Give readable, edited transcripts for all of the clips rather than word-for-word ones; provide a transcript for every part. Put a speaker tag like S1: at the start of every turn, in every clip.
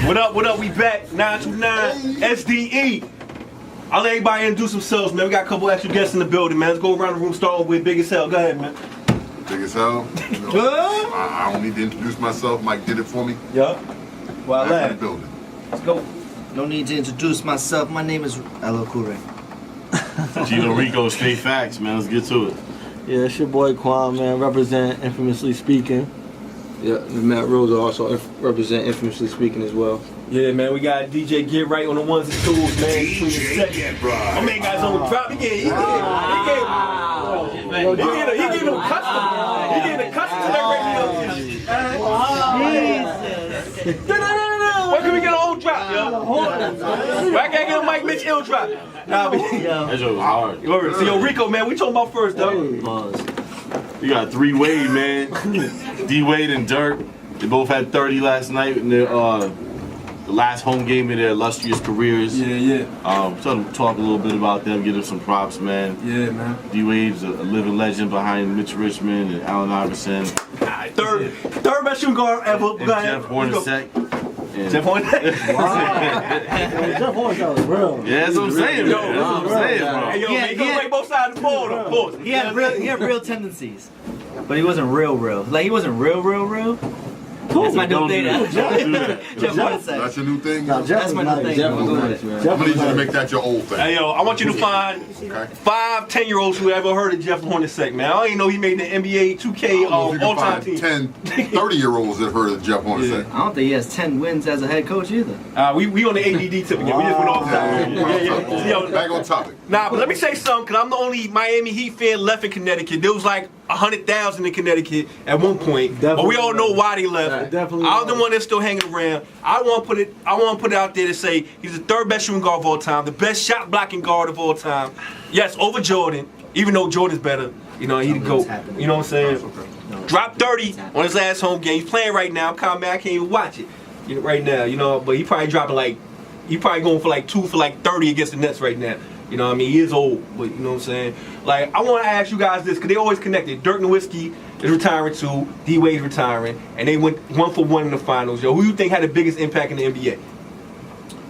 S1: What up? What up? We back. 929 S.D.E. I'll let everybody introduce themselves, man. We got a couple extra guests in the building, man. Let's go around the room. Start with Big as Hell. Go ahead, man.
S2: Big as Hell. I don't need to introduce myself. Mike did it for me.
S1: Yeah. Well,
S2: back in the building.
S1: Let's go.
S3: No need to introduce myself. My name is Elo Kure.
S4: Gino Rico, straight facts, man. Let's get to it.
S5: Yeah, it's your boy Crwn, man. Represent Infamously Speaking.
S6: Yeah, Matt Rose also represent Infamously Speaking as well.
S1: Yeah, man, we got DJ Get Right on the ones and twos, man. My man got his own drop. He getting them custom. He getting a custom to that radio. Why can we get an old drop, yo? Why can't I get a Mike Mitch ill drop? Nah, but
S4: that joke was hard.
S1: So, yo, Rico, man, we talking about first, though.
S4: You got 3 Wade, man. D Wade and Dirk. They both had 30 last night in their the last home game in their illustrious careers.
S1: Yeah.
S4: So to talk a little bit about them, give them some props, man.
S1: Yeah, man.
S4: D Wade's a living legend behind Mitch Richmond and Allen Iverson.
S1: Third best shooting guard ever.
S4: And Jeff Hornacek.
S1: Jeff Hornacek?
S5: Jeff Hornacek was real.
S4: Yeah, that's what I'm saying.
S1: Yo,
S4: That's what I'm saying, bro.
S1: Hey, yo, man, you can play both sides of the ball, of course.
S3: He had real tendencies, but he wasn't real. Like he wasn't real. That's my new thing. Jeff Hornacek.
S2: That's your new thing?
S5: Nah,
S3: That's my new thing.
S6: Jeff was nice, man.
S2: I'm going to need you to make that your old thing.
S1: Hey, yo, I want you to find 5 10-year-olds who ever heard of Jeff Hornacek, man. I don't even know he made the NBA 2K all-time team.
S2: 10, 30-year-olds that heard of Jeff Hornacek.
S3: I don't think he has 10 wins as a head coach either.
S1: We on the ADD tip again. We just went off that. Yeah.
S2: Back on topic.
S1: Nah, but let me say something, because I'm the only Miami Heat fan left in Connecticut. There was like 100,000 in Connecticut at one point, but we all know why they left. I was the one that's still hanging around. I want to put it out there to say he's the 3rd best shooting guard of all time, the best shot blocking guard of all time. Yes, over Jordan, even though Jordan's better. You know, he the GOAT. You know what I'm saying? Dropped 30 on his last home game. He's playing right now. I'm kind of mad I can't even watch it right now. You know, but he probably dropping he probably going for 2 for 30 against the Nets right now. You know what I mean? He is old, but you know what I'm saying? Like, I want to ask you guys this, because they always connected. Dirk Nowitzki is retiring too, D Wade's retiring, and they went 1 for 1 in the finals. Yo, who you think had the biggest impact in the NBA?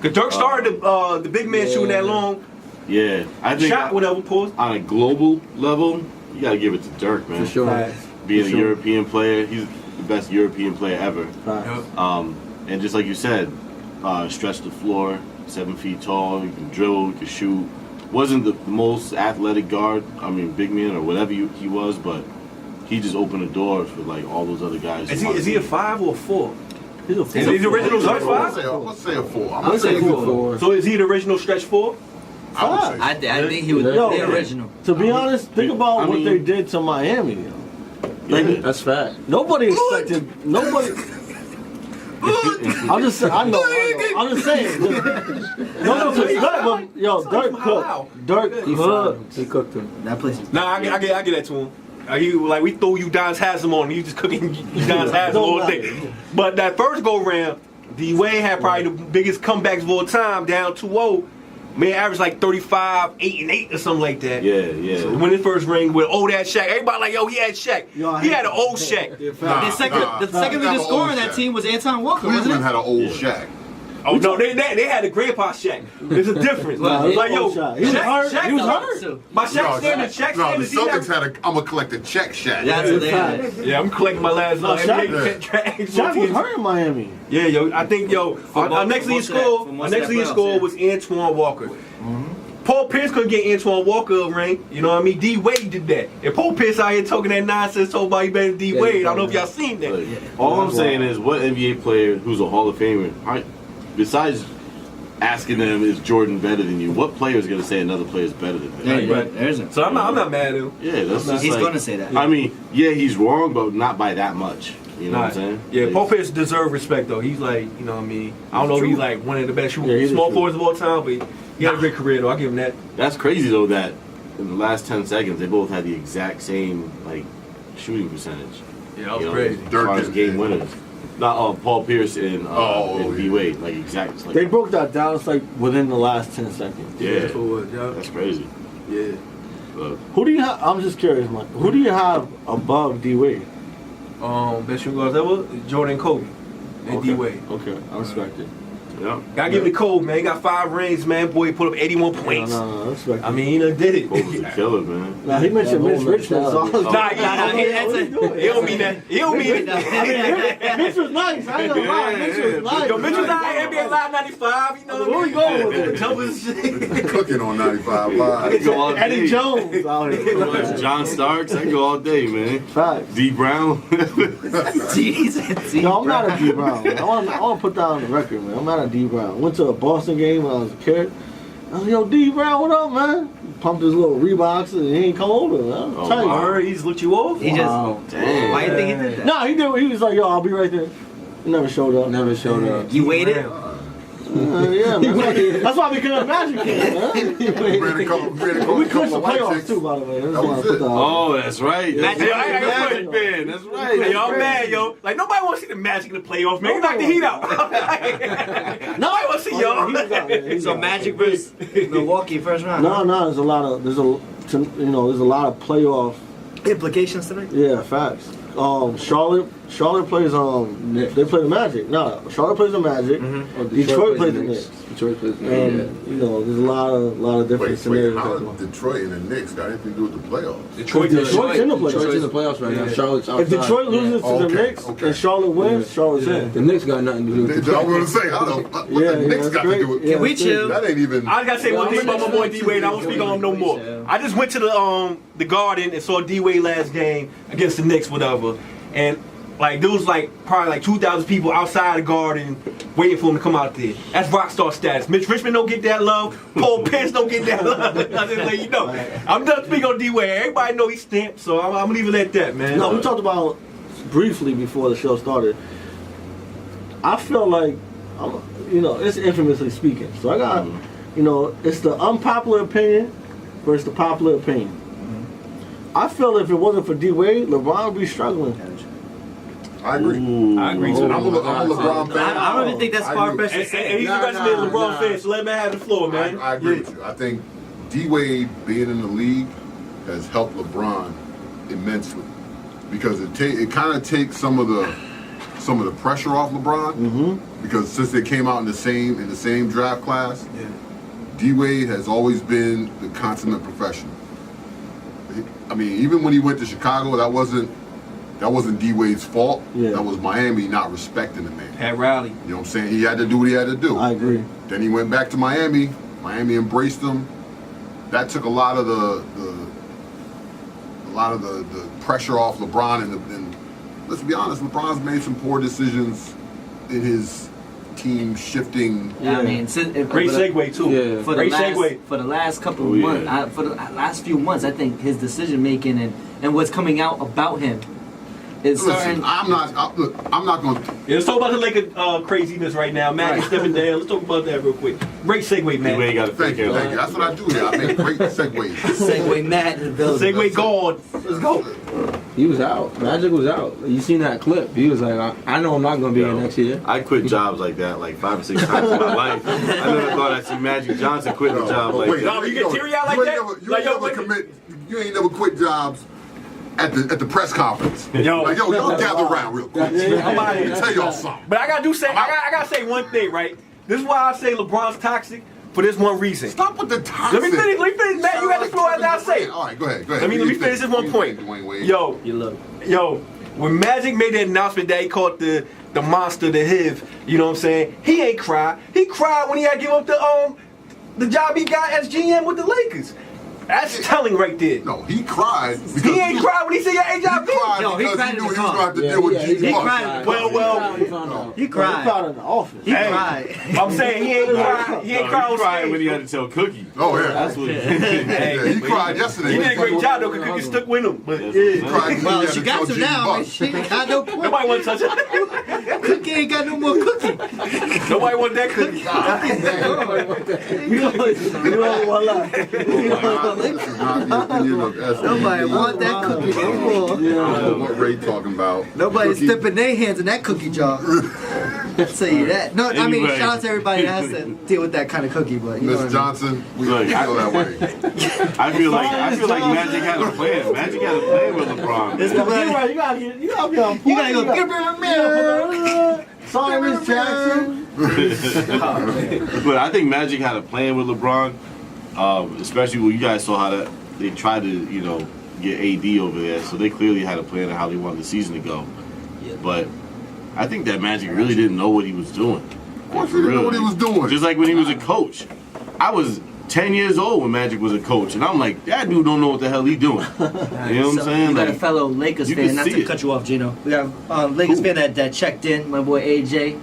S1: Because Dirk started the big man shooting that long.
S4: Yeah, I think
S1: shot, whatever, pause.
S4: On a global level, you got to give it to Dirk, man.
S6: For sure.
S4: Being a European player, he's the best European player ever. And just like you said, stretch the floor, 7 feet tall, he can dribble, he can shoot. Wasn't the most athletic guard, big man or whatever he was, but he just opened the doors for all those other guys.
S1: Is he a 5 or a 4?
S5: He's a 4.
S1: Is he the original stretch 5?
S2: Let's say a 4.
S6: I'm saying 4.
S1: So is he the original stretch 4?
S2: I
S3: think he was the original.
S5: To be honest, think about what they did to Miami.
S6: That's fact.
S5: Nobody expected. Nobody. I'm just saying. I know. I'm just saying. No disrespect, but yo, Dirk cooked.
S6: He cooked him.
S3: That place.
S1: Nah, I get that to him. We throw Udonis Haslam on, you just cooking Udonis Haslam all day. But that first go round, D Wade had probably the biggest comebacks of all time, down 2-0. Man, averaged 35, 8 and 8 or something like that.
S4: Yeah.
S1: So when his first ring with that Shaq, everybody he had Shaq. He had an old Shaq.
S3: The second leading scorer on that team was Anton Walker, wasn't it?
S2: Cleveland had an old Shaq.
S1: Oh no, they had a grandpa Shaq. There's a difference.
S5: He was hurt.
S1: My Shaq standard.
S2: No, the Celtics had I'm a collect a check Shaq.
S3: That's what they had.
S1: Yeah, I'm collecting my last
S5: Shaq was hurt in Miami.
S1: Yeah, yo, I think our next lead scorer was Antoine Walker. Paul Pierce couldn't get Antoine Walker a ring. You know what I mean? D Wade did that. And Paul Pierce out here talking that nonsense, talking about he better than D Wade. I don't know if y'all seen that.
S4: All I'm saying is, what NBA player who's a Hall of Famer, besides asking them, is Jordan better than you? What player is going to say another player is better than them?
S3: There isn't.
S1: So I'm not mad at him.
S4: Yeah, that's just
S3: he's going to say that.
S4: He's wrong, but not by that much. You know what I'm saying?
S1: Yeah, Paul Pierce deserves respect though. He's you know what I mean? I don't know if he's one of the best small forwards of all time, but he had a great career though. I'll give him that.
S4: That's crazy though that in the last 10 seconds they both had the exact same shooting percentage.
S1: Yeah, that was crazy.
S4: As far as game winners. Not Paul Pierce and D Wade, exact.
S5: They broke that down. It's within the last 10 seconds.
S4: Yeah, that's crazy.
S1: Yeah.
S5: Who do you have? I'm just curious, man. Who do you have above D Wade?
S1: Best shooting guards ever, Jordan and Kobe. and D-Wade.
S6: Okay, I respect it.
S4: Yeah.
S1: Gotta give it to Cole, man. He got 5 rings, man. Boy, he put up 81 points.
S5: No, I respect it.
S1: I mean, he done did it.
S4: Cole was a killer, man.
S5: Nah, he mentioned Mitch Richmond. So I was
S1: Nah, he don't mean that. He don't mean it.
S5: Mitch was nice. I ain't gonna lie. Mitch was nice.
S1: Yo, Mitch was not NBA Live 95, you know.
S5: Where we going with it?
S1: Jumpers.
S2: Cooking on 95 Live.
S4: Go all
S5: Eddie
S4: day.
S5: Jones out here.
S4: John Starks, I go all day, man.
S5: Facts.
S4: D Brown.
S3: Jesus.
S5: No, I'm not a D Brown. Man. I want to put that on the record, man. I'm not a D Brown. Went to a Boston game when I was a kid. I was like, yo, D Brown, what up, man? Pumped his little Reeboks and he ain't come over, man.
S4: Oh,
S5: Tell you.
S4: wow.
S1: He just looked you off?
S3: He just.
S4: Damn.
S3: Why you think he did that?
S5: Nah, he did. He was like, yo, I'll be right there. He never showed up.
S6: Never showed up.
S3: You waited?
S5: Yeah, man. That's why we became a Magic kid, man.
S2: Ran a couple
S5: We clinched the
S2: of white
S5: playoffs
S2: chicks.
S5: too, by the way.
S2: That was it.
S4: Oh, that's right. That's
S3: Magic-
S4: right.
S1: Magic
S4: Man, that's right.
S1: Hey, y'all mad, yo. Like, nobody want to see the Magic in the playoffs, man. Knock the heat out. Nobody want to see y'all.
S5: He was out there. He was
S3: So
S5: out
S3: Magic versus Milwaukee first round.
S5: No, there's a lot of playoff.
S3: Implications tonight?
S5: Yeah, facts. Charlotte plays they play the Magic. No, Charlotte plays the Magic.
S6: Oh,
S5: Detroit plays the Knicks.
S6: Detroit plays the
S5: And
S6: Knicks.
S5: you know, there's a lot of different
S2: Wait,
S5: scenarios.
S2: how
S5: going on.
S2: did Detroit and the Knicks got anything to do with the playoffs?
S1: Detroit's
S5: Detroit's in the playoffs.
S6: Detroit's in the playoffs right now. Charlotte's outside.
S5: If Detroit loses to the
S2: Okay,
S5: Knicks
S2: okay.
S5: and Charlotte wins, Charlotte's in.
S6: The Knicks got nothing to do with the
S2: I was gonna say, I don't. What
S5: Yeah,
S2: the Knicks
S5: that's
S2: got
S5: great.
S2: to do with
S5: Yeah,
S3: we chill?
S2: That ain't even.
S1: I gotta say one thing about my boy D-Wade. I won't speak on him no more. I just went to the Garden and saw D-Wade last game against the Knicks, whatever. And like there was like probably like 2,000 people outside the Garden waiting for him to come out there. That's rockstar status. Mitch Richmond don't get that love. Paul Pierce don't get that love. I just let you know. I'm done speaking on D-Wade. Everybody know he's stamped, so I'm gonna leave it at that, man.
S5: No, we talked about briefly before the show started. I feel like, it's infamously speaking. So I got, it's the unpopular opinion versus the popular opinion. I feel if it wasn't for D-Wade, LeBron would be struggling.
S2: I agree.
S1: I agree too.
S2: I'm a LeBron fan.
S3: I don't even think that's far-fetched to
S1: And
S3: say.
S1: he's the resident LeBron fan, so let him have the floor, man.
S2: I agree with you. I think D-Wade being in the league has helped LeBron immensely because it kind of takes some of the pressure off LeBron because since they came out in the same draft class, D-Wade has always been the consummate professional. I mean, even when he went to Chicago, that wasn't D-Wade's fault.
S5: Yeah.
S2: That was Miami not respecting the man.
S1: Pat Riley.
S2: You know what I'm saying? He had to do what he had to do.
S5: I agree.
S2: Then he went back to Miami. Miami embraced him. That took a lot of the pressure off LeBron. And let's be honest, LeBron's made some poor decisions in his team shifting.
S3: Yeah, I mean,
S1: Great segue too.
S6: Yeah.
S1: Great segue.
S3: For the last couple of months, for the last few months, I think his decision making and what's coming out about him is starting.
S2: Listen, I'm not going to.
S1: Yeah, let's talk about the Lakers craziness right now. Magic stepping down. Let's talk about that real quick. Great segue, man.
S4: You ain't got to
S2: Thank you. That's what I do here. I make great segues.
S3: Segue Matt in the building.
S1: Segue God. Let's go.
S6: He was out. Magic was out. You seen that clip? He was like, I know I'm not gonna be here next year.
S4: I quit jobs like that like 5 or 6 times in my life. I never thought I'd see Magic Johnson quitting a job like that.
S1: No, you get teary-eyed like that?
S2: You ain't never quit jobs at the press conference.
S1: Yo.
S2: Like, y'all gather around real quick.
S1: I'm out
S2: Let
S1: here.
S2: me tell y'all something.
S1: But I gotta say one thing, right? This is why I say LeBron's toxic for this one reason.
S2: Stop with the toxic.
S1: Let me finish, Matt. You got the floor after I say it.
S2: All right, go ahead.
S1: Let me finish this one point.
S2: Dwayne Wade.
S1: Yo, when Magic made that announcement that he called the monster, the HIV, you know what I'm saying? He ain't cry. He cried when he had to give up the job he got as GM with the Lakers. That's telling right there.
S2: No, he cried. Because
S1: He ain't cried when he said your HIV.
S2: He cried
S3: No, he
S2: because
S3: cried
S2: he
S3: in
S2: knew
S3: the
S2: he was
S3: car.
S2: going to have to deal with G.
S3: he
S2: Buck.
S3: cried.
S1: Well,
S3: He cried.
S5: Proud in the office.
S3: He cried.
S1: I'm saying he ain't cried. He ain't cried on
S4: cried when he
S1: stage.
S4: had to tell Cookie.
S2: Oh, yeah.
S4: That's what
S2: Yeah, he cried yesterday.
S1: He did a great job though, because Cookie stuck with him. But
S2: He
S1: yeah,
S2: cried 'cause
S3: Well,
S2: he had
S3: she
S2: to
S3: got
S2: tell
S3: some
S2: G.
S3: now.
S2: Buck.
S3: She ain't got no point.
S1: nobody want to touch it.
S3: Cookie ain't got no more cookie.
S1: Nobody want that Cookie.
S5: You only one life.
S2: This is not the opinion of S.D.E.
S3: Nobody want that cookie no more.
S2: I don't know what Ray talking about.
S3: Nobody's
S2: Cookie.
S3: dipping their hands in that cookie jar. I'll tell you that. No, I mean,
S4: Anyway.
S3: shout out to everybody that has to deal with that kind of cookie, but you know what I
S2: Miss
S3: mean.
S2: Johnson, we
S4: Look,
S2: feel that way.
S4: I feel like Magic had a plan. Magic had a plan with LeBron.
S3: It's
S5: You're
S3: the
S5: right. You gotta be on point.
S3: You gotta go.
S5: Sorry, Miss Jackson.
S4: But I think Magic had a plan with LeBron, especially when you guys saw how they tried to, get AD over there. So they clearly had a plan of how they wanted the season to go.
S3: Yeah.
S4: But I think that Magic really didn't know what he was doing.
S2: Of course he didn't know what he was doing.
S4: Just like when he was a coach. I was 10 years old when Magic was a coach, and I'm like, that dude don't know what the hell he doing. You know what I'm saying?
S3: We got
S4: Like,
S3: a fellow Lakers
S4: you
S3: fan,
S4: can
S3: not
S4: see
S3: to
S4: it.
S3: cut you off, Gino. We got a Lakers fan that checked in, my boy AJ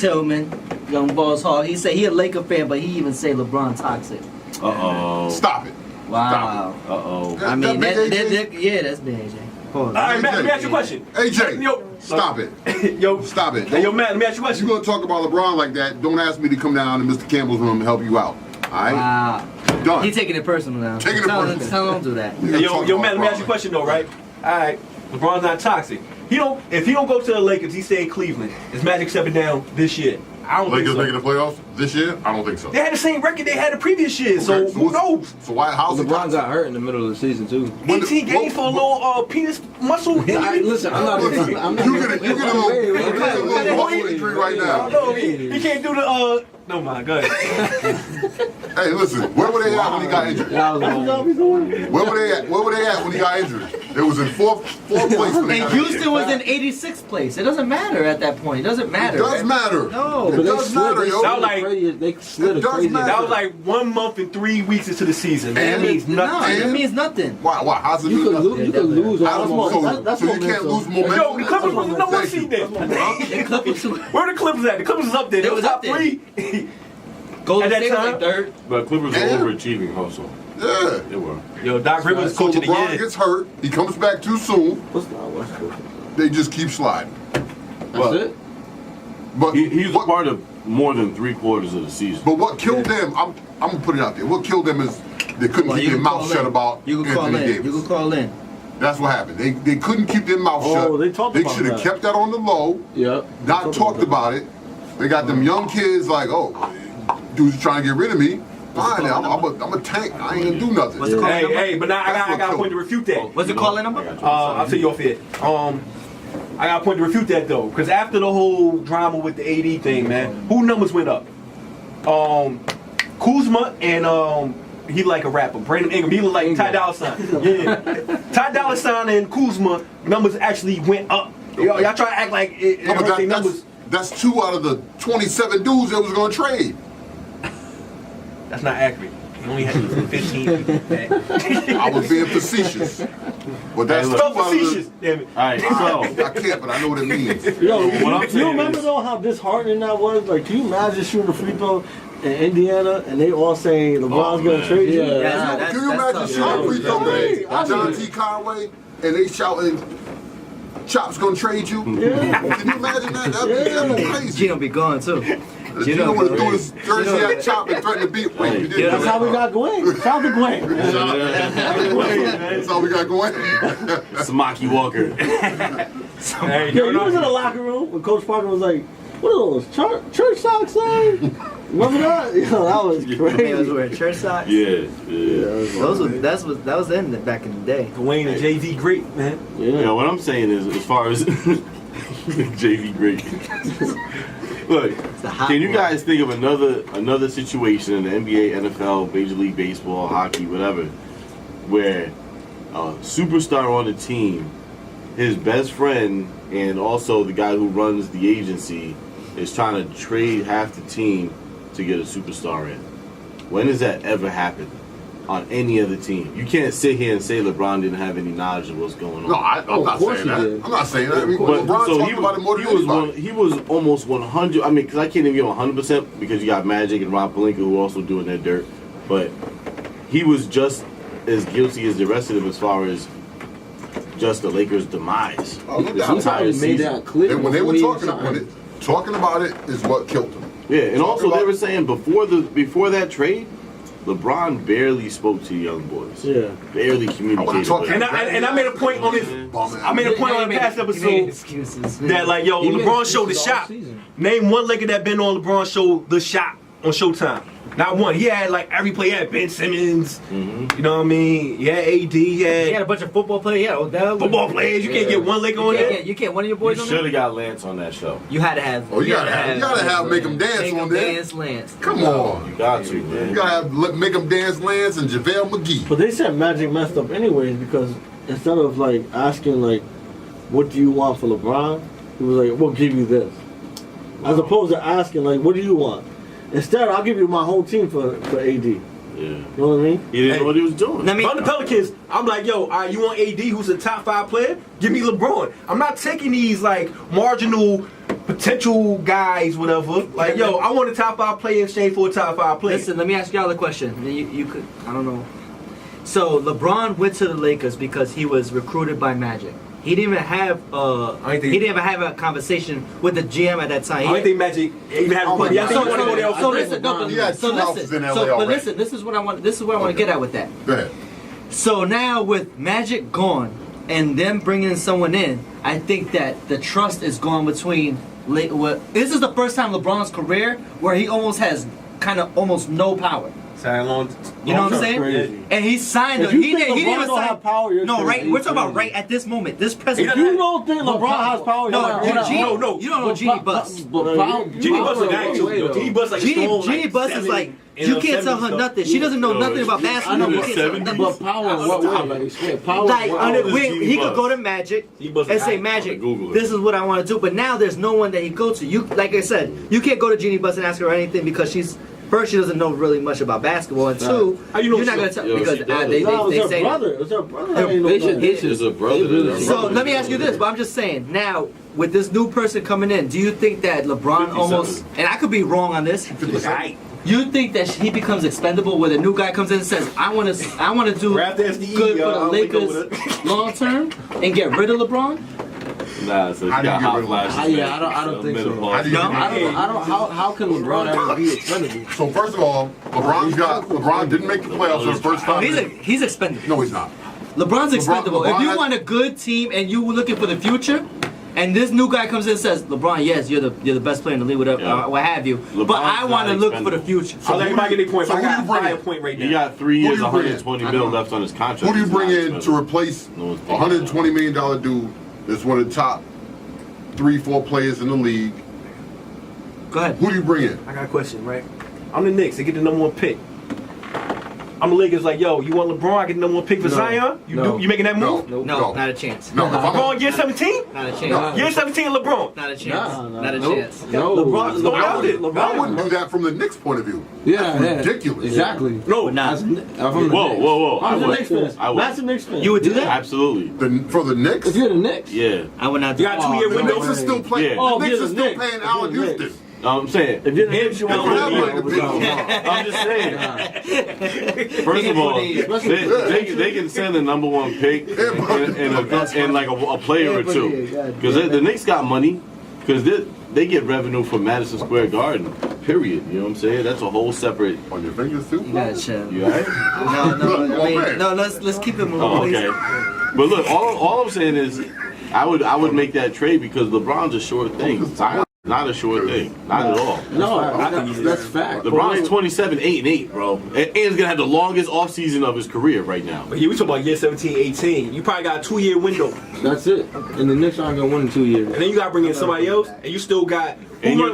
S3: Tillman, Young Balls Hall. He said he a Laker fan, but he even say LeBron toxic.
S4: uh-oh.
S2: Stop it.
S3: Wow.
S4: Uh-oh.
S3: I mean,
S2: That big
S3: yeah, that's big AJ. Pause.
S1: All right, Matt, let me ask you a question.
S2: AJ,
S1: Yo,
S2: stop it.
S1: Yo,
S2: Stop it.
S1: Hey, yo, Matt, let me ask you a
S2: If
S1: question.
S2: you're going to talk about LeBron like that, don't ask me to come down to Mr. Campbell's room and help you out. All right?
S3: Wow.
S2: Done.
S3: He taking it personal now.
S2: Taking it personal.
S3: Tell him don't do that.
S2: We're
S1: Hey,
S2: gonna
S1: yo,
S2: talk
S1: yo,
S2: about
S1: Matt, let me ask you a
S2: LeBron.
S1: question though, right? All right, LeBron's not toxic. If he don't go to the Lakers, he stay in Cleveland. Is Magic stepping down this year? I don't
S2: Lakers
S1: think so.
S2: making the playoffs this year? I don't think so.
S1: They had the same record they had the previous year, so
S2: Okay,
S1: who knows?
S2: So why? How's he
S6: LeBron
S2: toxic?
S6: got hurt in the middle of the season too.
S1: 18 games for a little penis muscle injury.
S6: Listen, I'm not. I'm not.
S2: You get a little muscle injury right now.
S1: No, he can't do the No, my God.
S2: Hey, listen, where were they at when he got injured?
S6: That was wrong.
S2: Where were they at? Where were they at when he got injured? It was in fourth place. When they
S3: And
S2: got
S3: Houston was in 86th place. It doesn't matter at that point. It doesn't matter.
S2: It does matter.
S3: No.
S2: It does matter, yo.
S1: That was like-
S6: They slid
S2: It
S6: a
S2: does
S6: crazy.
S2: matter.
S1: That was like 1 month and 3 weeks into the season. Man. That
S2: And-
S1: means
S3: No,
S1: nothing.
S3: it means nothing.
S2: Why? How's it
S6: You
S2: do
S6: could
S2: nothing?
S6: lose. You could lose
S2: I
S6: all
S2: don't
S6: momentum.
S2: know.
S6: That's
S2: So you can't lose momentum.
S1: Yo, the Clippers was the number one
S2: Thank you.
S1: seed there.
S3: The Clippers
S1: Where the Clippers at? The Clippers was up there. They
S3: They
S1: was
S3: was
S1: top
S3: up there.
S1: 3.
S3: Golden
S1: At that
S3: State was
S1: time?
S3: like third.
S4: But Clippers were
S2: And-
S4: overachieving also.
S2: Yeah.
S4: They were.
S1: Yo, Doc Rivers
S2: So
S1: coach of the
S2: LeBron
S1: year.
S2: gets hurt. He comes back too soon.
S5: What's not West Coast?
S2: They just keep sliding.
S6: That's it.
S2: But
S4: He's a
S2: what,
S4: part of more than 3/4 of the season.
S2: but what killed them? I'm gonna put it out there. What killed them is they couldn't
S3: Well,
S2: keep
S3: you
S2: their
S3: can
S2: mouth
S3: call
S2: shut
S3: in.
S2: about
S3: You can call
S2: Anthony
S3: in.
S2: Davis.
S3: You can call in.
S2: That's what happened. They couldn't keep their mouth
S5: Oh,
S2: shut.
S5: they talked about
S2: should have
S5: that.
S2: kept that on the low.
S6: Yep.
S2: Not talked about it. They got them young kids like, oh, dude's trying to get rid of me. Fine, I'm a tank. I ain't gonna do nothing.
S3: What's the call number?
S1: Hey, but now I
S2: That's what
S1: got a
S2: killed
S1: point to refute that.
S3: What's the calling number?
S1: I'll tell you off here. I got a point to refute that though, because after the whole drama with the AD thing, man, who numbers went up? Kuzma and he like a rapper, Brandon Ingram. He look like Ty Dolla $ign. Yeah, Ty Dolla $ign and Kuzma numbers actually went up. Y'all try to act like it
S2: No, but
S1: hurt their numbers.
S2: that's 2 out of the 27 dudes that was gonna trade.
S1: That's not accurate. You only had 15 people back.
S2: I was being facetious. But that's
S4: Hey,
S2: two
S4: look.
S2: out of
S1: Facetious,
S2: the,
S1: damn it.
S4: All right, so
S2: I can't, but I know what it means.
S5: Yo,
S4: What I'm
S5: you
S4: saying
S5: remember
S4: is-
S5: though how disheartening that was? Like, can you imagine shooting a free throw in Indiana and they all saying LeBron's gonna
S4: man.
S5: trade you?
S6: Yeah.
S3: That's-
S2: Can you
S3: that's
S2: imagine
S3: tough.
S2: shooting free throw
S5: Right. I
S2: John
S5: mean-
S2: T. Conway and they shouting, Chop's gonna trade you?
S5: Yeah.
S2: Can you imagine that? That'd be crazy.
S3: Gino be gone too.
S2: Gino would have threw his jersey at Chop and threatened to beat. Wait, you didn't
S5: That's
S2: do
S5: how we
S2: that.
S5: got Gwen. Shout out to Gwen.
S2: That's how we got going.
S4: Samaki Walker.
S1: Hey,
S5: Yo,
S1: no,
S5: you was in
S1: no.
S5: the locker room when Coach Parker was like, "What are those church socks, son?" Remember that? Yo, that was
S3: Man was
S5: crazy.
S3: wearing church socks.
S4: Yeah.
S3: That was in back in the day.
S1: Dwayne and Jay-Z great, man.
S4: Yeah, what I'm saying is, as far as JV great. Look,
S3: the hot
S4: can you
S3: one.
S4: guys think of another situation in the NBA, NFL, Major League Baseball, hockey, whatever, where a superstar on the team, his best friend, and also the guy who runs the agency is trying to trade half the team to get a superstar in? When has that ever happened on any other team? You can't sit here and say LeBron didn't have any knowledge of what's going on.
S2: No, I'm not
S6: course
S2: saying
S6: he
S2: that.
S6: did.
S2: I'm not saying that. I mean,
S4: But
S2: LeBron
S4: so
S2: talked about it more than anybody.
S4: he was almost 100. I mean, because I can't even give him 100% because you got Magic and Rob Pelinka who are also doing their dirt. But he was just as guilty as the rest of them as far as just the Lakers' demise.
S2: Oh, no
S4: This
S2: doubt.
S6: He
S4: entire
S6: probably made
S4: season.
S6: that clear.
S2: And when they were
S6: before he
S2: talking about
S6: signed.
S2: it, talking about it is what killed them.
S4: Yeah, and
S2: Talk
S4: also they
S2: about-
S4: were saying before that trade, LeBron barely spoke to the young boys.
S5: Yeah.
S4: Barely communicated.
S2: talk-
S4: with
S1: And
S4: them.
S1: I made a point on this.
S2: Bum
S1: I made a point on the past
S3: He made
S1: episode
S3: excuses.
S1: that like, yo,
S6: He made
S1: LeBron showed the
S6: excuses all
S1: shot.
S6: season.
S1: Name one Laker that been on LeBron show the shot on Showtime. Not one. He had like every player. He had Ben Simmons. You know what I mean? Yeah, AD.
S3: He had a bunch of football players. Yeah, Odell.
S1: Football players. You can't get one Laker on there.
S3: You can't one of your boys
S4: You
S3: on
S4: should
S3: there.
S4: have got Lance on that show.
S3: You had to have.
S2: Oh, you gotta have Make 'em Dance on there.
S3: Dance Lance.
S2: Come on.
S4: You got to, man.
S2: You gotta have Make 'em Dance Lance and JaVale McGee.
S5: But they said Magic messed up anyways because instead of like asking like, what do you want for LeBron? He was like, we'll give you this. As opposed to asking like, what do you want? Instead, I'll give you my whole team for AD. You know what I mean?
S4: He didn't know what he was doing.
S1: On the Pelicans, I'm like, yo, all right, you want AD, who's a top 5 player? Give me LeBron. I'm not taking these like marginal potential guys, whatever. Like, yo, I want a top 5 player in exchange for a top 5 player.
S3: Listen, let me ask y'all a question. You could, I don't know. So LeBron went to the Lakers because he was recruited by Magic. He didn't even have he didn't even have a conversation with the GM at that time.
S1: I don't think Magic even had a
S2: yeah,
S3: So listen,
S2: He had two houses in LA
S3: but
S2: already.
S3: listen, this is what I want to get at with that.
S2: Go ahead.
S3: So now with Magic gone and them bringing someone in, I think that the trust is gone between. This is the first time LeBron's career where he almost has almost no power. You know what I'm saying?
S5: Crazy.
S3: And he signed.
S5: If you
S3: He
S5: think
S3: didn't
S5: LeBron
S3: even
S5: don't
S3: sign.
S5: have power, you're
S3: No,
S5: crazy.
S3: right. We're talking about right at this moment. This present.
S5: If you don't think LeBron has power,
S3: No,
S5: you're not.
S3: Genie,
S1: no.
S3: you don't know Genie Bus.
S1: Genie Bus is actually. Genie Bus like
S3: Genie Bus is like you can't tell her nothing. She doesn't know nothing about basketball. You can't tell her nothing.
S6: But power in what way? Like, explain. Power
S3: Like
S6: in what
S3: on
S6: way?
S3: the, he could go to Magic and say, Magic,
S4: Google it.
S3: this is what I want to do. But now there's no one that he go to. You, like I said, you can't go to Genie Bus and ask her anything because she's. First, she doesn't know really much about basketball, and two,
S1: How you know
S3: you're not gonna tell because they
S5: It's
S3: say.
S5: her brother. It's her brother.
S4: It's a brother.
S3: So let me ask you this, but I'm just saying now with this new person coming in, do you think that LeBron
S4: 57.
S3: almost, and I could be wrong on this, you think that he becomes expendable where the new guy comes in and says, I want to do
S1: Draft S.D.E,
S3: good for
S1: I
S3: the
S1: don't think
S3: Lakers long term and get rid of LeBron?
S4: Nah, so
S2: How
S4: you
S2: do you
S4: got
S2: get
S4: hot
S2: rid of
S4: flashes.
S6: Yeah, I don't think so.
S2: How do you
S3: No.
S6: How can LeBron ever be expendable?
S2: So first of all, LeBron didn't make the playoffs for the first time.
S3: He's expendable.
S2: No, he's not.
S3: LeBron's expendable.
S2: LeBron
S3: if you
S2: has-
S3: want a good team and you were looking for the future, and this new guy comes in and says, LeBron, yes, you're the best player in the league, whatever,
S4: Yeah.
S3: what have you. But
S4: LeBron's
S3: I want to
S4: not
S3: look for the
S4: expendable.
S3: future.
S1: I'll let everybody get their point.
S2: So
S1: I
S2: who do you
S1: got
S2: bring
S1: a
S2: in?
S1: point right
S4: He
S1: now.
S4: got 3 years,
S2: Who do you bring in?
S4: 120
S2: I
S4: mil
S2: know.
S4: left on his contract.
S2: Who do you
S4: He's
S2: bring
S4: not
S2: in to
S4: expendable.
S2: replace
S4: No one's
S2: a
S4: picking
S2: $120 million dude that's one of the top 3-4 players in the league?
S3: Go ahead.
S2: Who do you bring in?
S1: I got a question, right? I'm the Knicks. They get the number 1 pick. I'm the Lakers. Like, yo, you want LeBron? I get the number 1 pick for
S6: No.
S1: Zion.
S6: No.
S1: You making that move?
S3: No, not a chance.
S2: No, if I'm
S1: LeBron year 17?
S3: Not a chance.
S1: Year 17, LeBron.
S3: Not a chance.
S6: Nah,
S3: Not a
S6: nope.
S3: chance.
S6: No.
S5: LeBron,
S1: I
S2: wouldn't do that from the Knicks' point of view.
S6: Yeah,
S2: That's ridiculous.
S6: Exactly.
S1: No,
S3: Nah.
S6: From the
S4: Whoa. I
S5: I'm the
S4: would.
S5: Knicks fan.
S4: I would.
S5: Massive Knicks fan.
S3: You would do that?
S4: Absolutely.
S2: For the Knicks?
S6: If you're the Knicks,
S4: Yeah.
S3: I would not do
S1: You got
S3: that.
S1: 2 year
S2: The
S1: window.
S2: Knicks are still playing.
S4: Yeah.
S5: Oh,
S2: The Knicks
S5: yeah,
S2: are
S5: the
S2: still
S5: Knicks.
S2: paying Allen
S5: Yeah, the
S2: Houston.
S5: Knicks.
S4: I'm saying.
S5: If you're the
S1: Him,
S5: Knicks, you
S1: you
S5: want
S1: don't
S2: have
S5: LeBron.
S2: like the big
S4: I'm just saying. First of all, they can send the number 1 pick and like a player or two. Because the Knicks got money. Because they get revenue from Madison Square Garden. Period. You know what I'm saying? That's a whole separate.
S2: On your fingers, too?
S3: You gotta chill.
S4: You alright?
S3: No, I mean, no. Let's keep it moving,
S4: Oh,
S3: please.
S4: okay. But look, all I'm saying is, I would make that trade because LeBron's a sure thing. Zion's not a sure thing. Not at all.
S6: no, that's fact.
S4: LeBron's 27, 8-8, bro. And he's gonna have the longest offseason of his career right now.
S1: But yeah, we talking about year 17, 18. You probably got a 2 year window.
S6: That's it. And the Knicks aren't gonna win in 2 years.
S1: And then you got to bring in somebody else. And you still got.
S4: And
S1: You're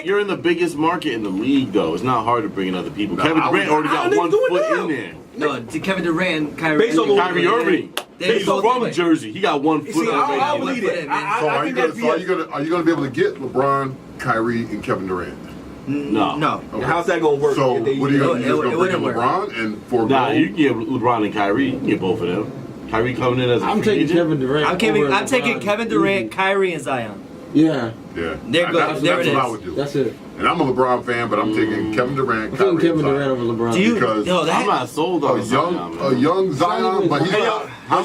S4: you're in the biggest market in the league, though. It's not hard to bring in other people. Kevin Durant already got
S1: they
S4: 1
S1: do it
S4: foot
S1: now.
S4: in there.
S3: No, to Kevin Durant, Kyrie.
S1: Based on
S4: Kyrie Irving.
S3: They
S4: He's
S3: both
S4: from
S3: do it.
S4: Jersey. He got 1 foot
S1: See,
S4: in
S1: I
S4: there.
S1: believe
S3: put
S1: it.
S3: it in, man.
S2: So
S1: I think that's
S2: are you gonna be able to get LeBron, Kyrie, and Kevin Durant?
S4: No.
S3: No.
S2: Okay.
S1: How's that going to work?
S2: So
S1: if they-
S2: what are you gonna
S3: it
S2: do? Just gonna bring in
S3: wouldn't work.
S2: LeBron and forego?
S4: Nah, you can get LeBron and Kyrie. You can get both of them. Kyrie coming in as a
S6: I'm
S4: free
S6: taking
S4: agent.
S6: Kevin Durant.
S3: I'm
S6: over
S3: taking
S6: LeBron.
S3: Kevin Durant, Kyrie, and Zion.
S6: Yeah,
S2: Yeah,
S3: They're good.
S2: That's
S3: There it
S2: what I
S3: is.
S2: would do.
S6: that's it.
S2: And I'm a LeBron fan, but I'm taking Kevin Durant.
S6: I'm taking
S2: Kyrie,
S6: Kevin
S2: and
S6: Durant
S2: Zion.
S6: over LeBron.
S3: Do you?
S2: Because
S3: No,
S4: I'm
S3: that.
S4: not sold on Zion, man.
S2: A young Zion, but he
S1: Hey,
S2: don't have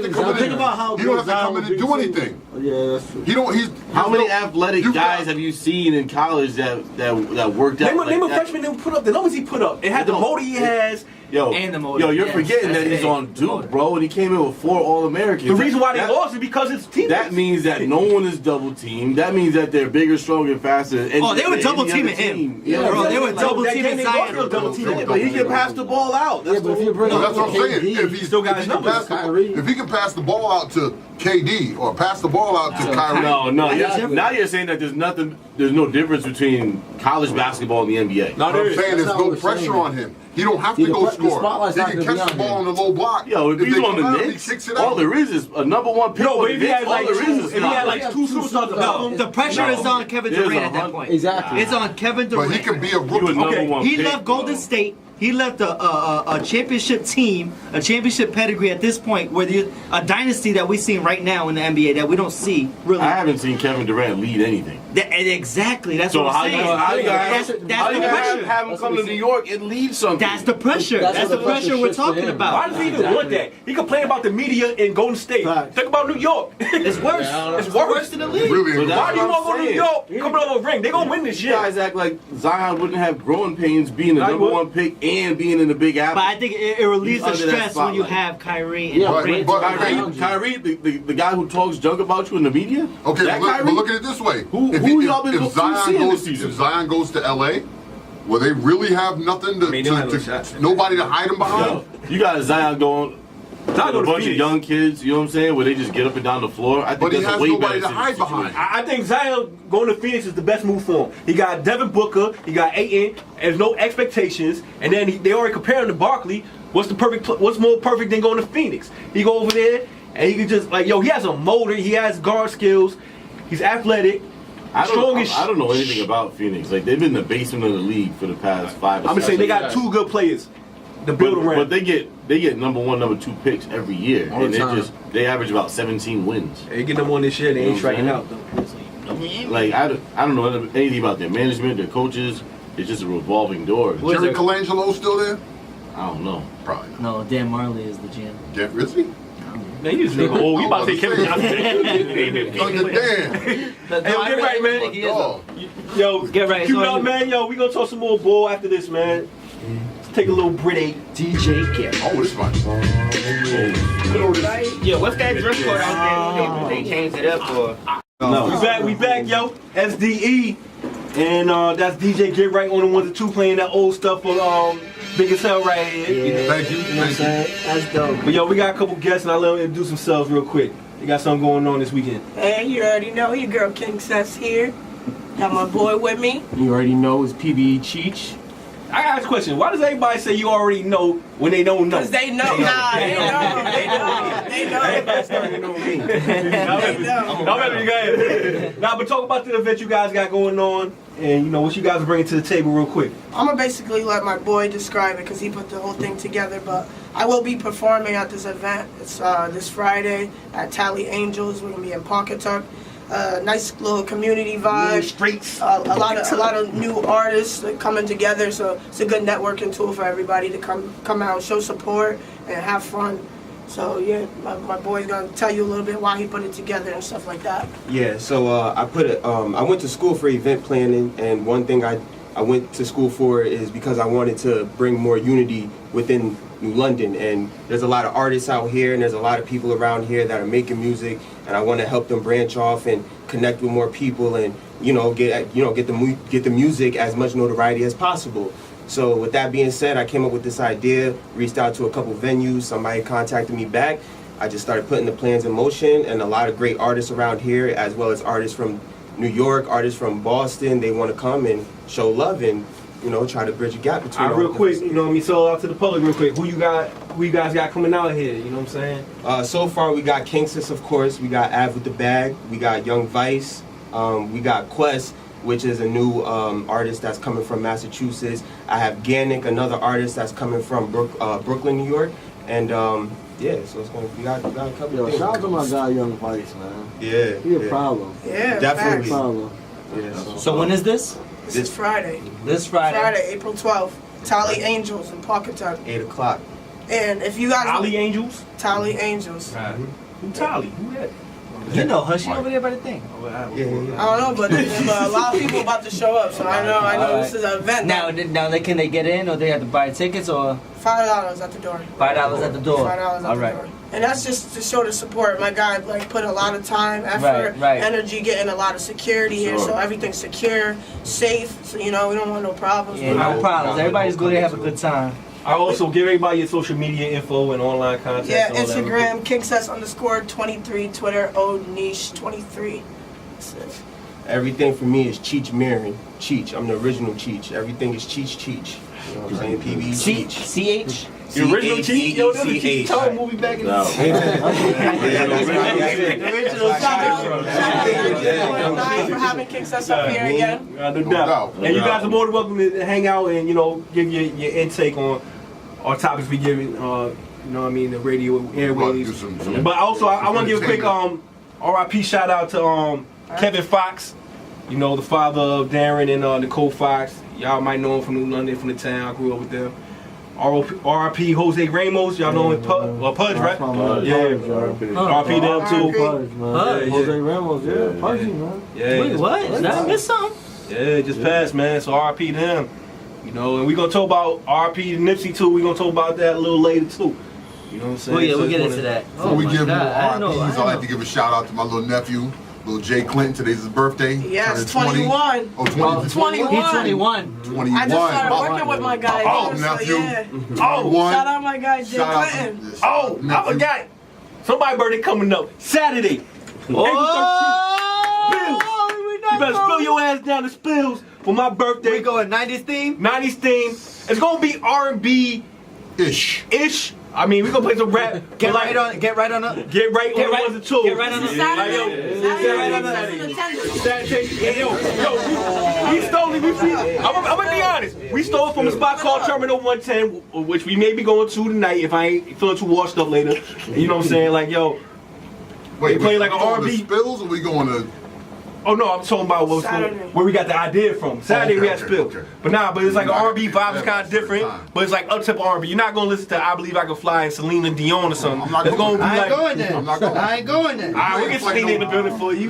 S2: to come in.
S5: Think about how
S2: He don't have to
S5: good
S2: come in and do
S5: Zion
S2: anything.
S5: Yeah, that's true.
S2: He don't. He's
S4: How many
S2: no-
S4: athletic
S2: you
S4: guys
S2: got-
S4: have you seen in college that worked out?
S1: Name a
S4: like that?
S1: freshman that put up the numbers he put up. It had the motor he has.
S3: and the motive.
S4: Yo, you're
S3: Yes,
S4: forgetting that he's
S3: S.D.E.
S4: on Duke, bro, and he came in with 4 All-Americans.
S1: The reason why they lost is because it's teammates.
S4: That means that no one is double teamed. That means that they're bigger, stronger, and faster. Than
S3: Oh, they were
S4: any
S3: double
S4: other
S3: teaming
S4: team.
S3: him.
S4: Yeah,
S3: Bro, they were double
S1: that
S3: teaming
S1: game,
S3: Zion.
S1: they double teaming him.
S4: But he can pass the ball out. That's
S5: but if you bring
S2: So that's what I'm saying.
S5: KD,
S2: If he
S1: still got his
S2: can
S1: numbers,
S2: pass the,
S5: Kyrie.
S2: if he can pass the ball out to KD or pass the ball out to Kyrie,
S4: No,
S5: Exactly.
S4: now you're saying that there's no difference between college basketball and the NBA.
S1: No,
S2: what
S1: there
S2: I'm
S1: is.
S2: saying there's
S5: That's
S2: no
S5: not what we're
S2: pressure
S5: saying.
S2: on him. He don't have
S5: See,
S2: to
S5: the
S2: go
S5: the
S2: score.
S5: spotlight's
S2: He
S5: not
S2: can
S5: gonna
S2: catch
S5: be
S2: the
S5: on
S2: ball
S5: him.
S2: on the low block.
S4: Yo, if
S2: If
S4: he's
S2: they
S4: on
S2: come
S4: the
S2: out, he
S4: Knicks,
S2: kicks it
S4: all
S2: out.
S4: there is a number 1 pick.
S1: No,
S4: on
S1: but
S4: the
S1: if he had
S4: Knicks.
S1: like
S4: All there is
S1: if he had like 2 superstars above him,
S3: The pressure is on Kevin
S4: There's
S3: Durant
S4: a
S3: at that
S4: hun-
S3: point.
S5: Exactly.
S3: It's on Kevin
S2: But
S3: Durant.
S2: he can be a
S4: You a
S2: rookie.
S4: number
S1: Okay,
S4: 1
S3: He
S4: pick,
S3: left Golden
S4: bro.
S3: State. He left a championship team, a championship pedigree at this point, where a dynasty that we see right now in the NBA that we don't see really.
S4: I haven't seen Kevin Durant lead anything.
S3: Exactly, that's
S4: So
S3: what
S4: how
S3: I'm
S4: you
S3: saying.
S4: how you
S3: That's
S4: how
S3: the
S4: you
S3: pressure.
S4: have him come to New York and lead something?
S3: That's the pressure.
S5: That's
S3: That's
S5: where
S3: the
S5: the pressure
S3: pressure we're
S5: shifts to
S3: talking
S5: him.
S1: Why
S3: about.
S1: does he even want that? He complained about the media in Golden State.
S5: Facts.
S1: Think about New York.
S3: It's worse.
S1: It's worse
S3: than the league.
S2: Really,
S4: So
S1: Why do you
S4: what
S1: want to go
S4: I'm
S1: to New
S4: saying.
S1: York? Coming over a ring. They gonna win this
S4: You
S1: shit.
S4: guys act like Zion wouldn't have growing pains being the
S1: I
S4: number
S1: would.
S4: 1 pick and being in the Big Apple.
S3: But I think it relieves the
S4: He's under that
S3: stress when you
S4: spotlight.
S3: have Kyrie and
S5: Yeah,
S3: Durant.
S2: but-
S4: Kyrie, the guy who talks junk about you in the media.
S2: Okay,
S4: that
S2: but look at it this way.
S4: Who
S2: If
S4: y'all been
S2: if Zion
S4: seeing
S2: goes,
S4: this season?
S2: if Zion goes to LA, will they really have nothing to,
S1: I mean, they don't have no shots.
S2: nobody to hide him behind?
S4: Yo, you got Zion going.
S1: Zion
S4: A
S1: go to
S4: bunch of
S1: Phoenix.
S4: young kids, you know what I'm saying, where they just get up and down the floor. I think
S2: But he
S4: that's
S2: has
S4: a way
S2: nobody
S4: better
S2: to hide
S4: situation.
S2: behind.
S1: I think Zion going to Phoenix is the best move for him. He got Devin Booker, he got Ayton, and there's no expectations. And then they already compare him to Barkley. What's more perfect than going to Phoenix? He go over there and he can just he has a motor, he has guard skills, he's athletic,
S4: I
S1: strong as
S4: don't know anything about Phoenix. Like they've been in the basement of the league for the past 5 or
S1: I'm
S4: 6
S1: just saying they
S4: years.
S1: got 2 good players to build around.
S4: But they get number 1, number 2 picks every year,
S6: All
S4: and
S6: the time.
S4: they average about 17 wins.
S1: They get them on this shit, they ain't
S4: You know what I'm
S1: striking out
S4: saying?
S1: though.
S4: Like I don't know anything about their management, their coaches. It's just a revolving door.
S2: Jerry Colangelo still there?
S4: I don't know.
S2: Probably not.
S3: No, Dan Marley is the GM.
S2: Get Rizzi?
S1: Man, you just nigga old. You about to say Kevin Johnson.
S2: Uncle Dan.
S1: Hey, yo, get right, man.
S2: Dog.
S1: Yo,
S3: Get right, it's
S1: Cue
S3: on
S1: up,
S3: you.
S1: man. Yo, we gonna talk some more ball after this, man. Let's take a little Brit.
S3: DJ Garrett.
S2: Oh, this one.
S7: Yeah, what's that dress code out there? They changed it up or?
S1: We back, yo. S.D.E. And that's DJ Get Right on the 1 to 2 playing that old stuff for Big as Hell right here.
S2: Thank you. Thank you.
S3: That's dope.
S1: But yo, we got a couple guests and I'll let them introduce themselves real quick. They got something going on this weekend.
S8: Hey, you already know your girl King Sess here. Got my boy with me.
S6: You already know it's PBE Cheech.
S1: I got a question. Why does everybody say you already know when they don't know?
S8: Cause they know. Nah, they know. They know.
S6: Everybody starting to know me.
S8: They know.
S1: Nah, but talk about the event you guys got going on and you know what you guys are bringing to the table real quick.
S8: I'm gonna basically let my boy describe it because he put the whole thing together. But I will be performing at this event. It's this Friday at Tally Angels. We're gonna be in Pawcatuck. Nice little community vibe.
S1: Streets.
S8: A lot of new artists coming together. So it's a good networking tool for everybody to come out, show support, and have fun. So yeah, my boy's gonna tell you a little bit why he put it together and stuff like that.
S9: Yeah, so I went to school for event planning, and one thing I went to school for is because I wanted to bring more unity within New London. And there's a lot of artists out here, and there's a lot of people around here that are making music, and I want to help them branch off and connect with more people, and get the music as much notoriety as possible. So with that being said, I came up with this idea, reached out to a couple venues, somebody contacted me back. I just started putting the plans in motion, and a lot of great artists around here, as well as artists from New York, artists from Boston, they want to come and show love and, try to bridge a gap between
S1: All right, real quick, sell out to the public real quick. Who you guys got coming out here, you know what I'm saying?
S9: So far, we got Kingsis, of course. We got Av with the Bag. We got Young Vice. We got Quest, which is a new artist that's coming from Massachusetts. I have Gannick, another artist that's coming from Brooklyn, New York. And yeah, so we got a couple
S5: Yo,
S9: things.
S5: shout out to my guy Young Vice, man.
S9: Yeah.
S5: He a problem.
S8: Yeah,
S9: Definitely.
S8: facts.
S5: Problem.
S9: Yeah,
S3: So when is this?
S8: This is Friday.
S3: This Friday.
S8: Friday, April 12th. Tally Angels in Pawcatuck.
S9: 8 o'clock.
S8: And if you guys
S1: Tally Angels?
S8: Tally Angels.
S1: Who Tally? Who that?
S3: You know, Hush, you over there by the thing.
S8: I don't know, but a lot of people about to show up, so I know this is an event.
S3: Now, can they get in, or they have to buy tickets, or
S8: $5 at the door.
S3: $5 at the door.
S8: $5 at the door. And that's just to show the support. My guy put a lot of time, effort, energy, getting a lot of security here, so everything's secure, safe. So we don't want no problems.
S3: Yeah, no problems. Everybody's going to have a good time.
S1: I also give everybody your social media info and online contact.
S8: Yeah, Instagram, KingSess_23, Twitter, OldNiche23. That's it.
S9: Everything for me is Cheech Marin. Cheech. I'm the original Cheech. Everything is Cheech. You know what I'm saying? PB Cheech.
S3: CH?
S1: The original Cheech? Yo, this is a Cheech Tower movie back in the day.
S8: For having KingSess up here again.
S1: No doubt. And you guys are more than welcome to hang out and, give your intake on our topics we give it, the radio airwaves. But also, I want to give a quick RIP shout out to Kevin Fox, the father of Darren and Nicole Fox. Y'all might know him from New London, from the town. I grew up with them. RIP Jose Ramos, y'all know him, Pudge, right? Yeah. RIP them too.
S5: Jose Ramos, Pudgy, man.
S1: Yeah.
S3: Wait, what? Did I miss something?
S1: Yeah, it just passed, man. So RIP to him. And we're gonna talk about RIP to Nipsey too. We're gonna talk about that a little later too. You know what I'm saying?
S3: Oh yeah, we'll get into that.
S2: Before we give more RIPs, I'd like to give a shout out to my little nephew, little Jay Clinton. Today's his birthday.
S8: Yes,
S2: 20.
S8: 21.
S2: Oh, 21.
S3: He's 21.
S2: 21.
S8: I just started working with my guy.
S2: Oh, nephew.
S8: Yeah.
S2: 21.
S8: Shout out my guy, Jay Clinton.
S1: I forgot. Somebody's birthday coming up Saturday. April 13th. You better spill your ass down the spills for my birthday.
S3: We going 90s theme?
S1: 90s theme. It's gonna be R&B
S2: ish.
S1: I mean, we gonna play some rap.
S3: Get right on the.
S1: Get right on the ones and twos.
S3: Get right on the.
S1: We stole it. I'm gonna be honest. We stole it from a spot called Terminal 110, which we may be going to tonight if I ain't feeling too washed up later. You know what I'm saying? Like, yo.
S2: Wait,
S1: we play like an R&B.
S2: Spills, or we going to?
S1: Oh no, I'm talking about where we got the idea from. Saturday we had Spill. But it's like an R&B vibe is kind of different. But it's like up-tempo R&B. You're not going to listen to I Believe I Can Fly and Selena Dion or something.
S2: I ain't going there.
S3: I ain't going there.
S1: Alright, we'll get Selena in the building for you.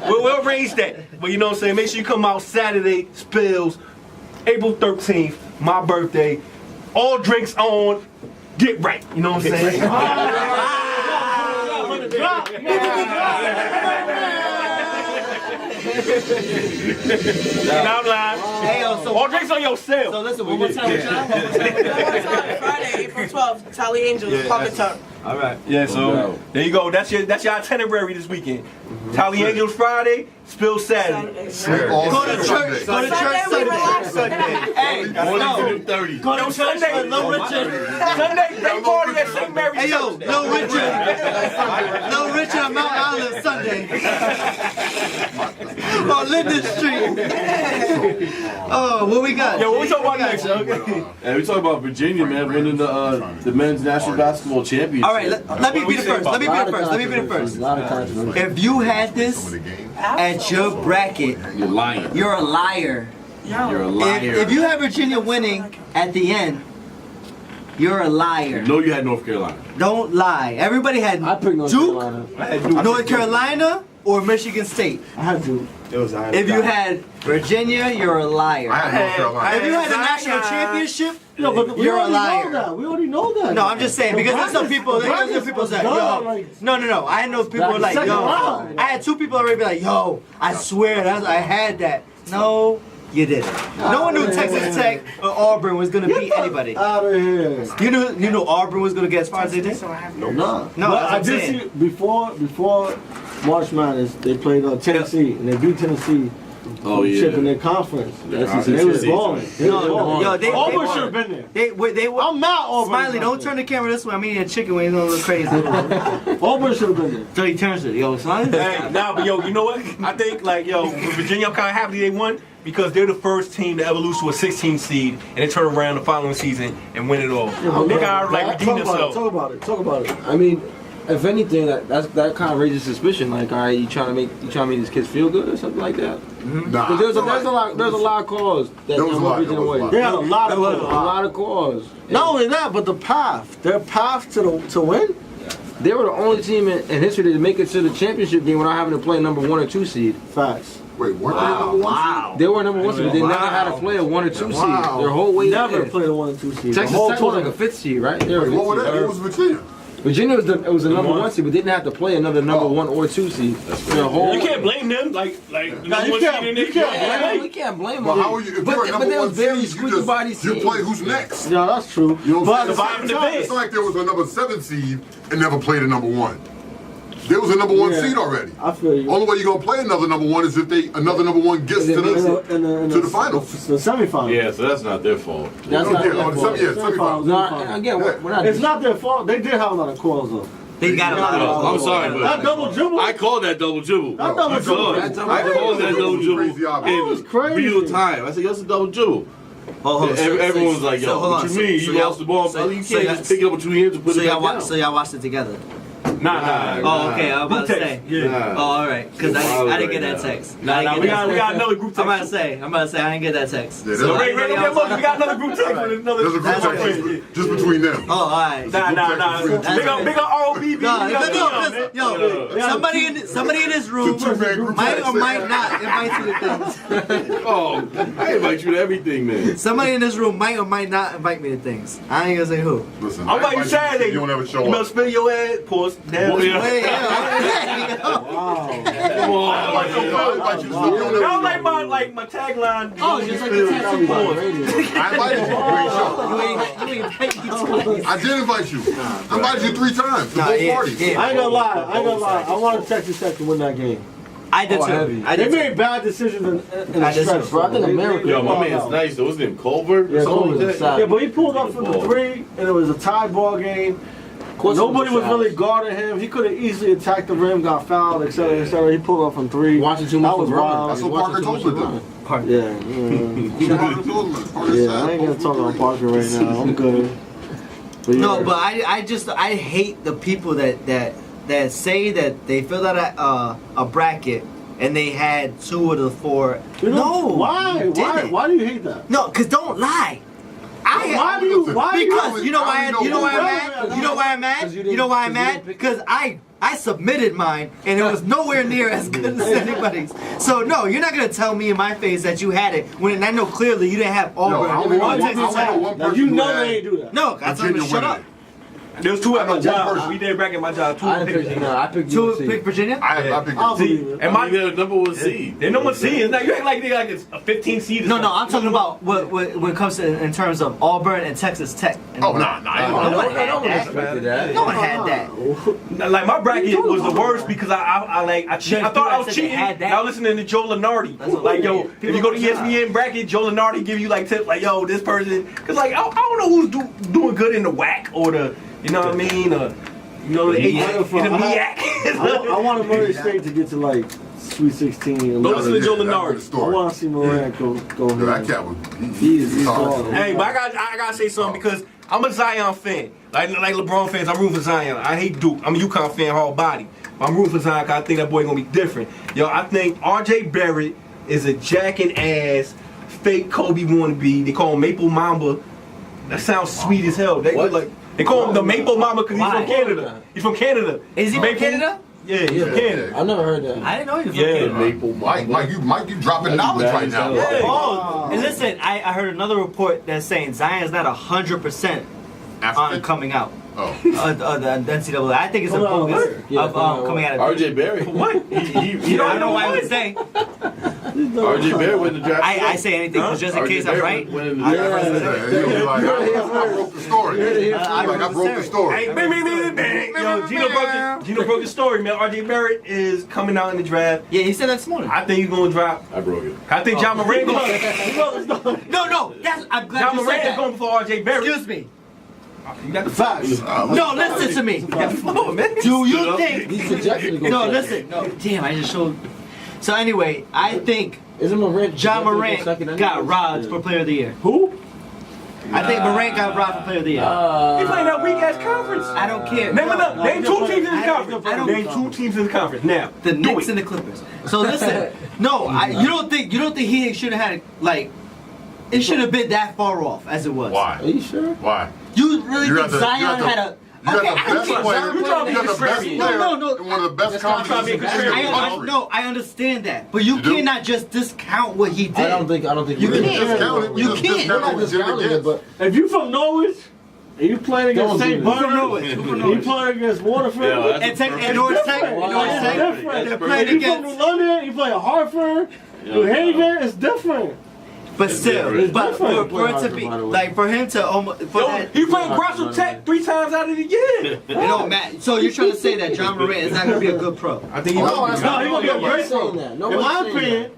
S1: We'll arrange that. But you know what I'm saying? Make sure you come out Saturday, Spills, April 13th, my birthday. All drinks on. Get right. You know what I'm saying? I'm lying.
S3: Hey, so
S1: all drinks on yourself.
S3: So listen, one more time with y'all.
S8: Friday, April 12th, Tally Angels, Pocket.
S3: All right.
S1: Yeah, so there you go. That's your itinerary this weekend. Tally Angels Friday, Spill Saturday.
S3: Go to church. Go to church Sunday. Hey,
S4: no. 30.
S3: Go to church with Lil Richard.
S1: Sunday, they party at St. Mary's.
S3: Hey yo, Lil Richard on Mount Island Sunday. On Linden Street. Oh, what we got?
S1: Yo, what we talking about next? Okay.
S4: And we talking about Virginia, man, winning the men's national basketball championship.
S3: All right, let me be the first. Let me be the first. If you had this at your bracket,
S4: You're lying.
S3: you're a liar.
S4: You're a liar.
S3: If you have Virginia winning at the end, you're a liar.
S4: No, you had North Carolina.
S3: Don't lie. Everybody had
S5: I picked North
S3: Duke,
S5: Carolina.
S3: North Carolina, or Michigan State.
S5: I had Duke.
S9: It was
S3: If you had Virginia, you're a liar.
S2: I had North Carolina.
S3: If you had the national championship,
S5: No, but we
S3: you're a
S5: already
S3: liar.
S5: know that. We already know that.
S3: No, I'm just saying because there's some people. There's some people that no. I know people like yo. I had two people already be like yo. I swear I had that. No, you didn't. No one knew Texas Tech or Auburn was gonna beat anybody.
S5: Out of here.
S3: You knew Auburn was gonna get as far as they did.
S5: No.
S3: No,
S5: But
S3: that's what
S5: I
S3: I'm
S5: did
S3: saying.
S5: see before March Madness, they played Tennessee and they beat Tennessee.
S4: Oh, yeah.
S5: Chip in their conference.
S4: Their
S5: They was balling.
S3: Yo, they
S5: Auburn should have been there.
S3: They were.
S5: I'm not Auburn.
S3: Smiley, don't turn the camera this way. I'm eating a chicken wing. It's gonna look crazy.
S5: Auburn should have been there.
S3: So he turns it. Yo, son.
S1: Hey, but yo, you know what? I think with Virginia, I'm kind of happy they won because they're the first team to ever lose to a 16 seed and they turn around the following season and win it all. They kind of redeem themselves.
S5: Talk about it. I mean, if anything, that kind of raises suspicion. Like, all right, you trying to make these kids feel good or something like that?
S2: Nah,
S5: Because there's a lot of calls that
S2: There was a lot.
S5: They had a lot of calls. Not only that, but their path to win
S6: They were the only team in history to make it to the championship game without having to play a number 1 or 2 seed.
S5: Facts.
S2: Wait, weren't they number 1 seed?
S6: They were number 1 seed, but they never had to play a 1 or 2 seed. Their whole way
S5: Never
S6: in.
S5: played a 1 and 2 seed.
S6: Texas Tech was like a 5th seed, right? They were
S2: Wait, what was that? What was Virginia?
S6: Virginia was the number 1 seed, but didn't have to play another number 1 or 2 seed. Their whole
S1: You can't blame them. Like
S5: you
S6: can't blame them.
S2: Well, how are you? If you're a number 1 seed, you play who's next.
S5: Yeah, that's true.
S2: You know what I'm
S5: But
S2: saying? It's not like there was a number 7 seed and never played a number 1. There was a number 1 seed already.
S5: I feel you.
S2: Only way you're gonna play another number 1 is if another number 1 gets to the finals.
S5: The semifinals.
S4: Yeah, so that's not their fault.
S5: That's not their fault.
S2: Semifinals.
S6: No, again, we're not.
S5: It's not their fault. They did have a lot of calls though.
S3: They got a lot of.
S4: I'm sorry, but
S5: That double dribble.
S4: I called that double dribble.
S5: That double dribble.
S4: I called that double dribble.
S5: That was crazy.
S4: Real time. I said, that's a double dribble. Everyone was like, yo, what you mean? You lost the ball. You can't just pick it up with 2 hands and put it back down.
S3: So y'all watched it together?
S1: Nah.
S3: Oh, okay. I was about to say.
S1: Yeah.
S3: Oh, all right. Because I didn't get that text.
S1: We got another group text.
S3: I'm about to say. I didn't get that text.
S2: Yeah,
S3: So
S1: Ray, we got another group text with another.
S2: There's a group text just between them.
S3: Oh, all right.
S1: Nah. Big up ROBB.
S3: Yo, somebody in this room might or might not invite you to things.
S4: Oh, I invite you to everything, man.
S3: Somebody in this room might or might not invite me to things. I ain't gonna say who.
S2: Listen,
S1: I'm about you Saturday.
S2: You don't ever show
S1: You know,
S2: up.
S1: spill your ass, pause. Down.
S3: Hey,
S1: Y'all like my tagline.
S3: Oh, just like the Texas boys.
S2: I invited you. Great show. I did invite you. I invited you 3 times to both parties.
S5: I ain't gonna lie. I wanted Texas Tech to win that game.
S3: I did too.
S5: They made bad decisions in the stretch, bro. I think America.
S4: Yo, my man's nice though. What's his name? Colbert?
S5: Yeah,
S4: Something like that?
S5: yeah, but he pulled up from the 3, and it was a tie ball game. Nobody was really guarding him. He could have easily attacked the rim, got fouled, etc., etc. He pulled up from 3.
S6: Watching too much
S5: That was
S6: LeBron.
S5: wild.
S2: That's what Parker told me.
S5: Yeah. I ain't gonna talk about Parker right now. I'm good. But
S3: No, but I hate the people that say that they filled out a bracket and they had 2 of the 4. No,
S5: why?
S3: you didn't.
S5: Why do you hate that?
S3: No, cause don't lie. Because you know why I'm mad? Because I submitted mine and it was nowhere near as good as anybody's. So no, you're not gonna tell me in my face that you had it when I know clearly you didn't have Auburn.
S5: You know they ain't do that.
S3: No, I told him to shut up.
S1: There was 2 at my job. We did bracket my job. 2
S6: I picked
S3: 2 pick Virginia.
S2: I picked
S5: I'll
S2: you.
S5: believe it.
S1: And my
S4: number 1 seed.
S1: They're number 1 seed. It's not, you act like they're like it's a 15 seed.
S3: No, I'm talking about when it comes to in terms of Auburn and Texas Tech.
S2: Oh, nah.
S3: No one had that. No one had that.
S1: Like my bracket was the worst because I thought I was cheating. Now listening to Joe Lenardi. Like yo, if you go to ESPN bracket, Joe Lenardi give you like tips like yo, this person. Cause like I don't know who's doing good in the WAC or the. You know what I mean? You know, the MEAC.
S5: I want Murray State to get to like Sweet 16.
S1: Don't listen to Joe Lenardi.
S5: I want to see Morant go
S2: That
S5: ahead.
S2: cat was.
S5: He's balling.
S1: Hey, but I gotta say something because I'm a Zion fan. Like LeBron fans, I'm rooting for Zion. I hate Duke. I'm a UConn fan, whole body. But I'm rooting for Zion because I think that boy gonna be different. Yo, I think RJ Barrett is a jacking-ass, fake Kobe wannabe. They call him Maple Mamba. That sounds sweet as hell. They call him the Maple Mama because he's from Canada. He's from Canada.
S3: Is he from Canada?
S1: Yeah, he's from Canada.
S6: I never heard that.
S3: I didn't know he was from Canada.
S4: Maple
S2: Mike, you dropping knowledge right now.
S1: Yeah.
S3: Oh, and listen, I heard another report that's saying Zion's not 100% on coming out.
S2: Oh.
S3: The NCAA. I think it's a bogus of coming out of
S4: RJ Barrett.
S1: What?
S3: You don't know what I would say.
S4: RJ Barrett win the draft.
S3: I say anything just in case I'm right.
S2: He'll be like, I broke the story. I broke the story.
S1: Hey, bang. Yo, Gino broke the story, man. RJ Barrett is coming out in the draft.
S3: Yeah, he said that this morning.
S1: I think he's gonna drop.
S4: I broke it.
S1: I think John Moran going.
S3: No. I'm glad
S1: John
S3: you said
S1: Moran is
S3: that.
S1: going before RJ Barrett.
S3: Excuse me.
S1: You got the facts.
S3: No, listen to me.
S1: You got the floor, man.
S3: Do you think?
S6: He's projecting to go
S3: No,
S6: second.
S3: listen. No, damn, I just showed. So anyway, I think
S6: Isn't Morant
S3: John
S6: projected to go
S3: Morant
S6: second
S3: got
S6: anyway?
S3: robbed for Player of the Year.
S1: Who?
S3: I think Morant got robbed for Player of the Year.
S1: He playing that weak ass conference.
S3: I don't care.
S1: Name 2 teams in the conference.
S3: I don't-
S1: Name 2 teams in the conference. Now,
S3: The
S1: do
S3: Knicks
S1: it.
S3: and the Clippers. So listen, no, you don't think he should have had like it should have been that far off as it was.
S2: Why?
S6: Are you sure?
S2: Why?
S3: You really
S2: You
S3: think
S2: got the-
S3: Zion
S2: you got the-
S3: had
S2: You got the best player.
S1: You trying to be
S2: got the best
S1: contrarian.
S2: player.
S3: No.
S2: And one of the best conferences in the country.
S3: I understand that, but you cannot just discount what he did.
S6: I don't think
S3: You
S2: We
S3: can't.
S2: just discount it. We
S3: You
S2: just
S3: can't.
S2: discount what Jimmy gets.
S6: but
S5: If you from Norwich and you playing against
S6: Don't do
S5: St.
S6: this.
S5: Bernard, you playing against Waterford.
S3: And take and North Tech.
S5: They're
S3: playing
S5: If you from
S3: against.
S5: New London, you play at Hartford, New Haven, it's different.
S3: But still, but
S5: different.
S3: for it to be like for him to almost for
S1: Yo,
S3: that,
S1: he played Russell Tech 3 times out of the year.
S3: it don't matter. So you're trying to say that John Morant is not gonna be a good pro?
S1: I think he
S2: No,
S1: will.
S2: that's
S5: No, he gonna be a great pro.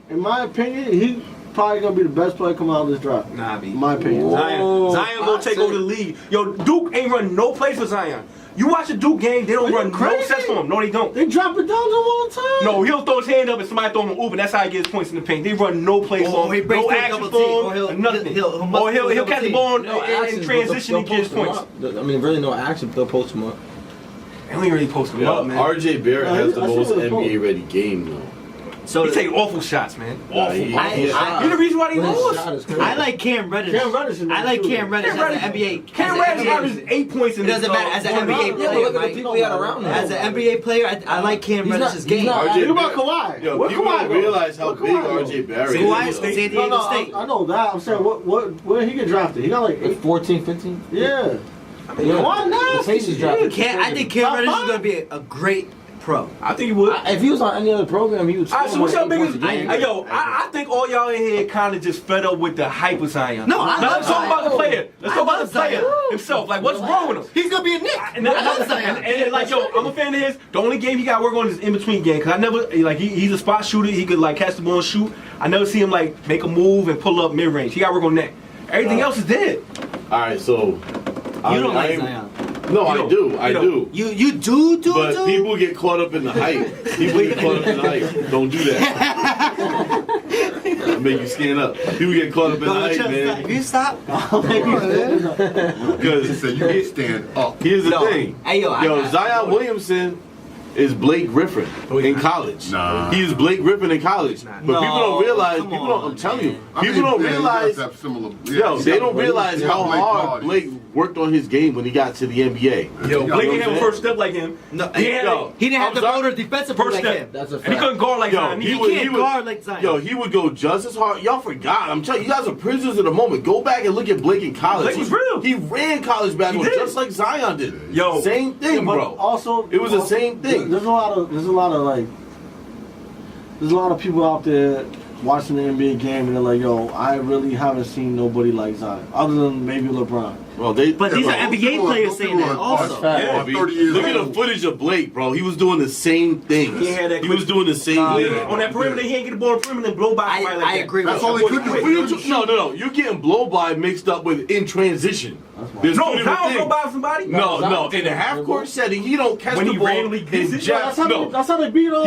S5: In my opinion, he probably gonna be the best player coming out of this draft.
S1: Nah, B.
S5: In my opinion.
S1: Zion gonna take over the league. Yo, Duke ain't run no plays for Zion. You watch a Duke game, they don't
S5: Are you
S1: run no
S5: crazy?
S1: sets for him. No, they don't.
S5: They drop it down to him all the time.
S1: No, he'll throw his hand up and somebody throw him an oop, and that's how he gets points in the paint. They run no plays
S3: Or
S1: for
S3: he
S1: him,
S3: breaks
S1: no
S3: through a
S1: action
S3: double
S1: for
S3: team,
S1: him,
S3: or he'll-
S1: or nothing.
S3: he'll
S1: Or he'll
S3: double
S1: catch the
S3: team.
S1: ball
S6: no
S1: in
S6: action,
S1: transition
S6: but
S1: and
S6: they'll
S1: get his
S6: post him
S1: points.
S6: up. I mean, really no action, but they'll post him up.
S1: They don't really post him
S4: Yo,
S1: up, man.
S4: RJ Barrett
S5: No,
S4: has the
S5: I see
S4: most
S5: what it's for.
S4: NBA ready game though.
S3: So
S1: He take awful shots, man.
S4: Nah,
S1: Awful.
S4: he-
S1: You the reason why they
S6: His
S1: lost.
S6: shot is crazy.
S3: I like Cam Reddish.
S5: Cam Reddish is
S3: I like Cam Reddish as an NBA.
S1: Cam
S3: as an
S1: Reddish
S3: NBA
S1: averaged 8 points in
S3: It
S1: this.
S3: doesn't matter as an NBA
S6: Yeah, but
S3: player.
S6: look at the
S3: Mike.
S6: people he had around him.
S3: As an NBA player, I like Cam
S6: He's
S3: Reddish's
S6: not-
S3: game.
S6: he's not-
S4: RJ
S5: Think about
S4: Barrett-
S5: Kawhi.
S4: Yo,
S5: Where
S4: people
S5: Kawhi
S4: don't
S5: go?
S4: realize how
S5: Where
S4: big
S5: Kawhi go?
S4: RJ Barrett
S1: San
S4: is.
S1: Diego
S4: though.
S1: State.
S3: San Diego
S5: No,
S3: State.
S5: I know that. I'm saying, where he get drafted? He got like
S6: Like
S5: 8.
S6: 14, 15?
S5: Yeah.
S6: Yeah.
S5: Why not?
S6: The Pacers drafted.
S3: I think Cam Reddish is gonna be a great pro.
S1: I think he would.
S6: If he was on any other program, he would score
S1: Alright, so what's
S6: more
S1: your
S6: than 8
S1: biggest?
S6: points a game.
S1: Hey, yo, I think all y'all in here kind of just fed up with the hype of Zion.
S3: No, I
S1: now
S3: love
S1: let's talk about the
S3: Zion.
S1: player. Let's talk about the player himself. Like, what's wrong with him?
S3: He's gonna be a Knick.
S1: And like, yo, I'm a fan of his. The only game he got to work on is in between game. Cause I never like he's a spot shooter. He could like catch the ball and shoot. I never see him like make a move and pull up mid range. He got to work on that. Everything else is dead.
S4: All right, so
S3: You don't like Zion.
S4: No, I do. I do.
S3: You do.
S4: But people get caught up in the hype. People get caught up in the hype. Don't do that. I'll make you stand up. People get caught up in the hype, man.
S3: You stop.
S2: He
S4: Because
S2: said you can stand up.
S4: here's the thing.
S3: Hey, yo,
S4: Zion Williamson is Blake Griffin in college.
S2: Nah.
S4: He is Blake Griffin in college. But people don't realize.
S3: come
S4: People don't.
S3: on,
S4: I'm telling you.
S3: man.
S4: People don't realize.
S2: Yo,
S4: They don't realize how hard Blake worked on his game when he got to the NBA.
S1: Yo, Blake didn't have a
S4: man.
S1: first step like him.
S3: No,
S1: he didn't have
S3: he didn't have the
S4: I'm sorry.
S3: motor defensive
S1: first
S3: like
S1: step.
S3: him.
S6: That's a
S1: And he
S6: fact.
S1: couldn't guard like
S4: Yo,
S1: Zion.
S4: he
S1: He
S4: would-
S3: can't guard like Zion.
S4: Yo, he would go just as hard. Y'all forgot. I'm telling you, you guys are prisoners of the moment. Go back and look at Blake in college.
S1: Blake was real.
S4: He ran college basketball
S1: He did.
S4: just like Zion did.
S1: Yo.
S4: Same thing,
S5: But
S4: bro.
S5: also,
S4: It was the same thing.
S5: There's a lot of people out there watching the NBA game and they're like, yo, I really haven't seen nobody like Zion, other than maybe LeBron.
S4: Well, they.
S3: But these are
S2: Yeah,
S3: NBA
S2: people
S3: players
S2: are-
S3: saying that
S2: people are-
S3: also.
S1: Yeah,
S4: B.
S2: 30 years
S4: Look at the
S2: old.
S4: footage of Blake, bro. He was doing the same thing.
S1: He had that
S4: He was
S1: quick-
S4: doing the same thing.
S1: On that perimeter, he ain't get the ball on the perimeter and blow by somebody like
S3: I
S1: that.
S3: agree with
S2: That's
S3: you.
S2: all he could do.
S4: What are you no. You're getting blow by mixed up with in transition. There's
S1: No,
S4: two different
S1: Zion blow
S4: things.
S1: by somebody.
S4: No. In the half court setting, he don't catch
S1: When
S4: the
S1: he
S4: ball.
S1: randomly gets
S4: and
S1: it?
S4: jab- no.
S5: That's how they beat on.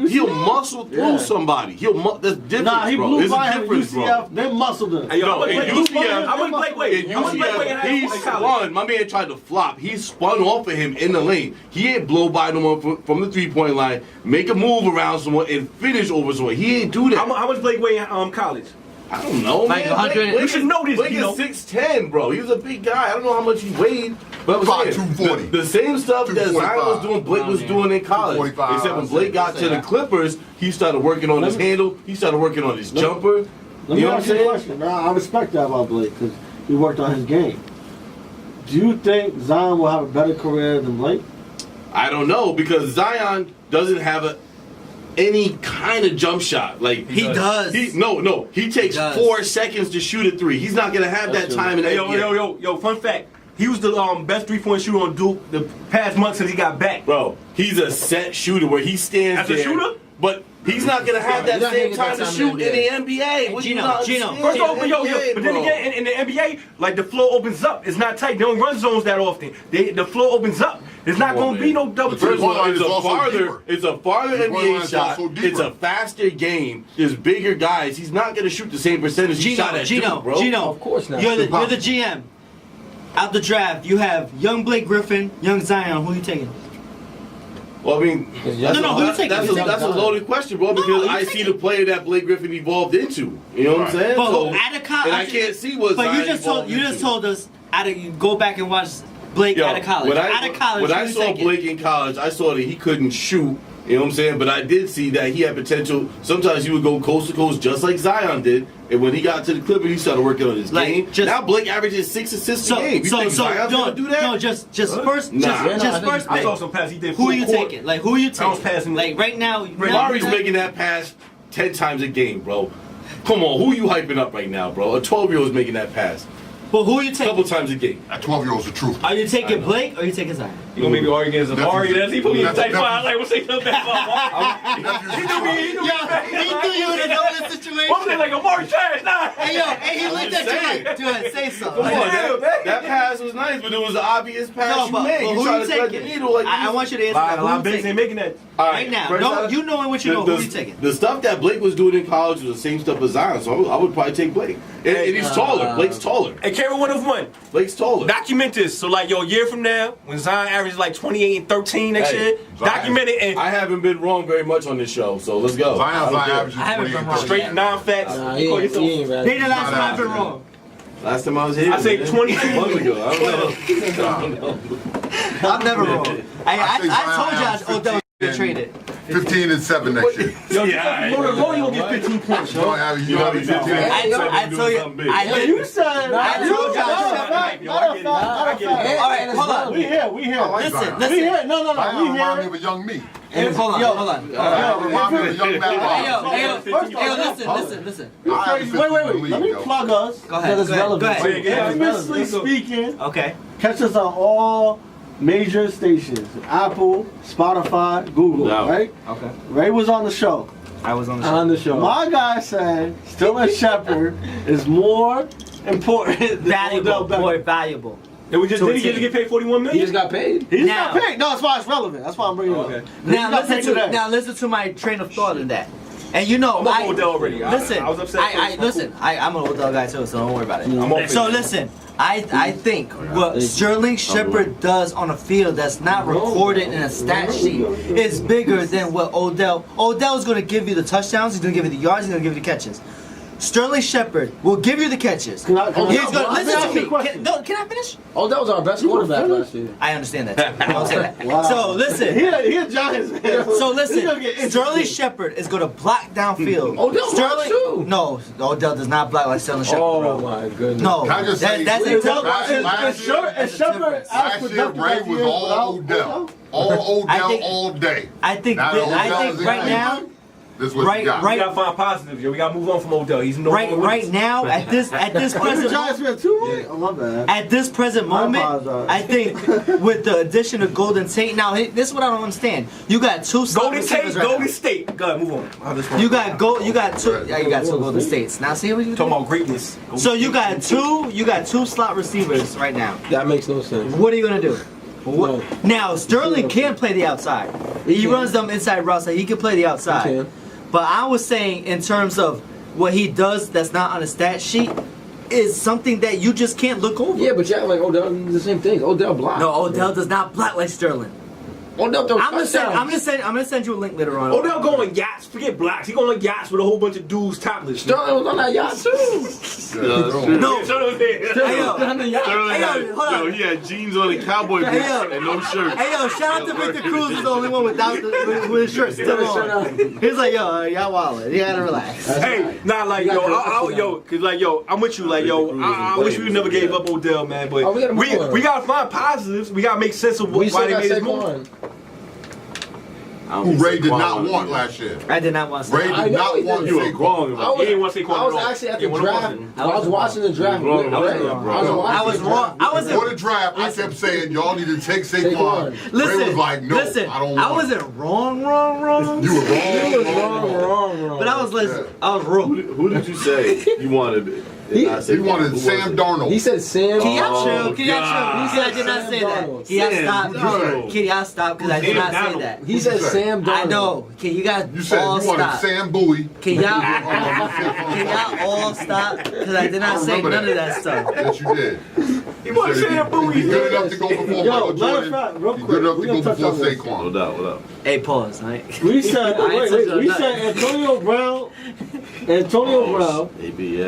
S4: He'll muscle through
S5: Yeah.
S4: somebody. That's different,
S5: Nah, he
S4: bro.
S5: blew
S4: There's
S5: by
S4: a
S5: him at
S4: difference, bro.
S5: UCF. They muscled him.
S1: Hey, yo,
S4: No, in UCF,
S1: I wouldn't play
S4: in
S1: Blake. I wouldn't play Blake in
S4: UCF,
S1: high
S4: he
S1: school and college.
S4: spun. My man tried to flop. He spun off of him in the lane. He ain't blow by no one from the 3-point line, make a move around someone, and finish over someone. He ain't do that.
S1: How much Blake weigh in college?
S4: I don't know,
S3: Like
S4: man.
S3: 100
S1: You should know this,
S4: Blake
S1: Gino.
S4: is 6'10", bro. He was a big guy. I don't know how much he weighed. But I'm
S2: About
S4: saying,
S2: 240.
S4: the same stuff that Zion was
S2: 245.
S4: doing, Blake was doing in college.
S2: 245,
S4: Except when
S2: I'd
S4: Blake
S2: say.
S4: got to the Clippers, he started working on his handle. He started working on his jumper.
S5: Let
S4: You
S5: me
S4: know what I'm
S5: ask you a
S4: saying?
S5: question. Now, I respect that about Blake because he worked on his game. Do you think Zion will have a better career than Blake?
S4: I don't know because Zion doesn't have any kind of jump shot. Like
S3: He does.
S4: No. He takes
S3: does.
S4: 4 seconds to shoot a three. He's not gonna have that time in the
S1: Hey,
S4: NBA.
S1: yo, fun fact. He was the best 3-point shooter on Duke the past month since he got back.
S4: Bro, he's a set shooter where he stands
S1: As a
S4: there,
S1: shooter?
S4: but he's not gonna have that
S6: He's not
S4: same
S6: gonna
S4: time
S6: get
S4: to
S6: that
S4: shoot
S6: time
S4: in
S6: in
S4: the NBA. What do you
S3: Gino,
S4: not
S3: Gino,
S4: understand?
S1: First off, but then
S4: bro.
S1: again, in the NBA, like the floor opens up. It's not tight. They don't run zones that often. The floor opens up. There's not
S4: Come on,
S1: going to be
S4: man.
S1: no double
S2: The
S4: First
S1: team.
S4: of all,
S2: line
S4: it's
S2: is
S4: a
S2: also
S4: farther,
S2: deeper.
S4: it's a farther
S2: The line
S4: NBA
S2: is
S4: shot.
S2: also deeper.
S4: It's a faster game. There's bigger guys. He's not gonna shoot the same percentage he shot at Duke, bro.
S3: Gino,
S6: Of course not.
S3: You're the
S2: Impossible.
S3: GM. Out the draft, you have young Blake Griffin, young Zion. Who you taking?
S4: Well, I mean, that's,
S3: No, who you taking?
S4: that's,
S3: Who you
S4: that's a
S3: taking?
S4: loaded question, bro, because
S3: you
S4: I see
S3: taking-
S4: the player that Blake Griffin evolved into. You know what I'm saying?
S3: But
S4: So,
S3: at a
S4: and I can't see what
S3: But
S4: Zion
S3: you just
S4: evolved
S3: told
S4: into.
S3: us. You go back and watch Blake out of college.
S4: When
S3: Out of college,
S4: when
S3: who
S4: I
S3: you
S4: saw
S3: taking?
S4: Blake in college, I saw that he couldn't shoot. You know what I'm saying? But I did see that he had potential. Sometimes he would go coast to coast just like Zion did. And when he got to the Clippers, he started working on his game. Now Blake averages 6 assists a game. You think Zion's gonna do that?
S3: No, just first,
S4: Nah.
S3: just first.
S1: I saw some pass he did.
S3: Who are you
S1: full court.
S3: taking? Like, who are you
S1: I was
S3: taking?
S1: passing.
S3: Like, right now.
S4: Mari's making that pass 10 times a game, bro. Come on, who are you hyping up right now, bro? A 12-year-old is making that pass.
S3: Well, who are you
S4: A
S3: taking?
S4: couple times a game.
S2: That 12-year-old's the truth.
S3: Are you taking Blake or are you taking Zion?
S1: You gonna make me argue against Amari? That's he put me in
S2: That's-
S1: type
S2: that's-
S1: 5. Like, what's he something about?
S2: Nephew's
S1: He
S2: the
S1: knew me.
S2: truth.
S1: He knew me.
S3: He threw you in a no-win situation.
S1: What was it like Amari trash? Nah.
S3: Hey, yo, hey, he looked at you like, dude, say something.
S4: Come on, that pass was nice, but it was an obvious pass
S3: No,
S4: you
S3: but
S4: made.
S3: who
S4: You
S3: you
S4: tried to thread the
S3: taking?
S4: needle like
S3: I want you to answer that.
S1: A lot
S3: Who
S1: of bigs
S3: you
S1: ain't
S3: taking?
S1: making that.
S4: All
S3: Right now.
S4: first
S3: Don't,
S4: I-
S3: you knowing what you know, who you taking?
S4: The stuff that Blake was doing in college was the same stuff as Zion, so I would probably take Blake. And he's taller. Blake's taller.
S1: And Kevin would have won.
S4: Blake's taller.
S1: Document this. So like, yo, a year from now, when Zion averages like 28 and 13 next
S4: Hey,
S1: year,
S2: Zion.
S1: document it and
S4: I haven't been wrong very much on this show, so let's go.
S2: Zion's not averaging
S3: I haven't
S2: 28
S3: been wrong.
S1: straight non-facts.
S6: Nah,
S1: You call yourself-
S6: he ain't
S3: They the last
S2: Not
S3: time I've been
S2: out.
S3: wrong.
S4: Last time I was here,
S1: I say
S4: man.
S1: 22
S4: months ago. I don't know.
S3: I'm never wrong. I
S2: think Zion
S3: told
S2: averages
S3: y'all Odell was
S2: 15
S3: get traded.
S2: 15 and 7 next year.
S1: Yo,
S4: Yeah,
S1: you gonna get 15 points,
S2: You don't
S1: yo.
S2: have, you don't have 15.
S3: I told you. I
S5: You
S3: did.
S5: said.
S3: I told y'all. All right, hold on.
S5: We here.
S2: I like
S3: Listen,
S2: Zion.
S5: We
S3: listen.
S5: here. No.
S2: Zion
S5: We
S2: remind me
S5: here.
S2: of a young me.
S3: Hold on, hold on.
S2: Remind me of a young Matt
S3: Hey, yo,
S2: Barnes.
S3: hey, yo,
S5: First of all,
S3: listen.
S2: I average 15
S5: Wait.
S2: in the league,
S5: Let me
S2: yo.
S5: plug us.
S3: Go ahead,
S5: That is
S3: go ahead,
S5: relevant.
S3: go ahead.
S1: Yeah,
S5: Infamously
S1: let's go.
S5: speaking,
S3: Okay.
S5: catch us on all major stations: Apple, Spotify, Google.
S4: No.
S5: Right?
S3: Okay.
S5: Ray was on the show.
S3: I was on the
S6: On the show.
S5: My guy said Sterling Shepard is more important than
S3: Valuable,
S5: Odell Beckham.
S3: boy, valuable.
S1: And we just
S3: To a
S1: did he
S3: team.
S1: get paid 41
S6: He
S1: million?
S6: just got paid.
S5: He's
S3: Now-
S5: not paid. No, that's why it's relevant. That's why I'm bringing it
S1: Okay.
S5: up.
S3: Now
S5: got paid today.
S3: listen to my train of thought in that. And you know,
S1: I'm on Odell already.
S3: Listen,
S1: I was upset first.
S3: I'm an Odell guy too, so don't worry about it.
S1: I'm off
S3: So
S1: it.
S3: listen, I think what Sterling Shepard does on a field that's not recorded in a stat sheet is bigger than what Odell's going to give you the touchdowns, he's going to give you the yards, he's going to give you the catches. Sterling Shepard will give you the catches.
S5: Can I-
S3: He's
S5: can I-
S3: gonna,
S5: can I
S3: listen
S5: ask
S3: to
S5: you a
S3: me.
S5: question?
S3: Can I finish?
S6: Oh, that was our best quarterback last year.
S3: I understand that. Too. Don't say that.
S5: Wow.
S3: So listen.
S5: He a Giants fan.
S3: So
S5: He's gonna
S3: listen,
S5: get
S3: Sterling
S5: interested.
S3: Shepard is going to block downfield.
S6: Odell
S3: Sterling,
S6: blocks too.
S3: no, Odell does not block like Sterling Shepard.
S6: Oh
S3: bro.
S6: my goodness.
S3: No,
S2: Can I just say-
S3: that's
S2: Is
S3: a
S2: that
S3: tell.
S2: last year-
S5: Is Shepard as
S2: Last year,
S5: productive
S2: Ray
S5: as he
S2: was
S5: is
S2: all
S5: without
S2: Odell. All
S3: I
S2: Odell
S3: think-
S2: all day.
S3: I think
S2: Now that Odell is in
S3: right now,
S2: Cleveland, this is what
S3: right-
S2: you got.
S1: We gotta find positives, yo. We gotta move on from Odell. He's no longer with
S3: right
S1: us.
S3: now at this
S5: You're a
S3: present
S5: Giants fan too, right? I love that.
S3: at this present
S5: I
S3: moment,
S5: apologize.
S3: I think with the addition of Golden Tate. Now this is what I don't understand. You got two slot
S1: Golden State,
S3: receivers right
S1: Golden
S3: now.
S1: State. Go ahead, move on. I'll just-
S3: You got two. Yeah, you got two Golden States. Now see what you
S1: Talking about greatness.
S3: So you got two slot receivers right now.
S6: That makes no sense.
S3: What are you gonna do?
S6: No.
S3: Now Sterling can play the outside. He
S6: can.
S3: runs them inside routes, so he can play the outside.
S6: He can.
S3: But I was saying in terms of what he does that's not on a stat sheet is something that you just can't look over.
S6: Yeah, but yeah, like Odell did the same thing. Odell blocked.
S3: No, Odell does not block like Sterling.
S6: Odell throws
S3: I'm gonna
S6: touchdowns.
S3: send you a link later on.
S1: Odell going yachts. Forget blocks. He going yachts with a whole bunch of dudes topless.
S6: Sterling was on that yacht too.
S3: No.
S1: Sterling was there.
S3: Hey yo,
S4: Sterling
S3: hey
S4: had,
S3: yo, hold on.
S4: he had jeans on and cowboy boots
S3: Hey, yo.
S4: and no shirt.
S3: Hey yo, shout out to Victor Cruz, who's the only one with his shirt still on. He's like, yo, y'all wildin'. You gotta relax.
S1: Hey, nah, like, yo, cause like, yo, I'm with you, like, yo, I wish we never gave up Odell, man, but
S6: Oh, we gotta move on.
S1: we gotta find positives. We gotta make sense of
S6: We
S1: why
S6: still
S1: they
S6: got
S1: made this move.
S6: Saquon.
S2: Who Ray did not want last year.
S3: I did not want to
S2: Ray
S3: say.
S6: I
S2: did
S6: know
S2: not
S6: he
S2: want
S6: did.
S4: You were
S2: Saquon.
S4: wrong
S6: I
S4: about
S6: was,
S1: He didn't want Saquon
S6: I was
S1: at all.
S6: actually at
S1: He
S6: the
S1: didn't want
S6: draft.
S1: him.
S6: I was watching the draft.
S4: wrong
S6: with
S4: about
S6: Ray.
S4: that, bro.
S3: I was wrong. I
S2: Before the
S3: wasn't.
S2: draft, I kept saying y'all need to take Saquon.
S6: Saquon.
S2: Ray
S3: Listen,
S2: was like, no,
S3: listen.
S2: I don't
S3: I
S2: want
S3: wasn't wrong.
S2: You were wrong.
S3: But I was listening. I was wrong.
S4: Who did you say you wanted?
S2: He wanted Sam Darnold.
S6: He said Sam.
S3: Can y'all
S4: Oh,
S3: chill? Can y'all
S4: God.
S3: chill? I did not say that.
S6: Darnold.
S3: Can y'all
S4: Sam
S3: stop?
S4: Darnold.
S3: Can y'all stop? Because I did not say
S1: Darnold.
S3: that.
S6: He said
S2: What'd you say?
S6: Sam Darnold.
S3: I know. Can you guys
S2: You said
S3: all
S2: you wanted
S3: stop?
S2: Sam Bowie.
S3: Can y'all? Can y'all all stop? Because I did not say
S2: remember
S3: none of
S2: that.
S3: that stuff.
S2: Yes, you did.
S1: He boy
S2: said
S1: saying booey.
S2: he's good enough to go before
S5: Yo,
S2: Michael
S5: matter of
S2: Jordan.
S5: fact, real
S2: He's
S5: quick,
S2: good enough
S5: we
S2: to go
S5: gonna touch
S2: before
S5: on this.
S2: Saquon.
S4: No doubt, what up?
S3: Hey, pause. Right?
S5: We said,
S3: I ain't
S5: wait,
S3: touching on
S5: we
S3: nothing.
S5: said Antonio Brown, Brown,
S4: AB, yeah.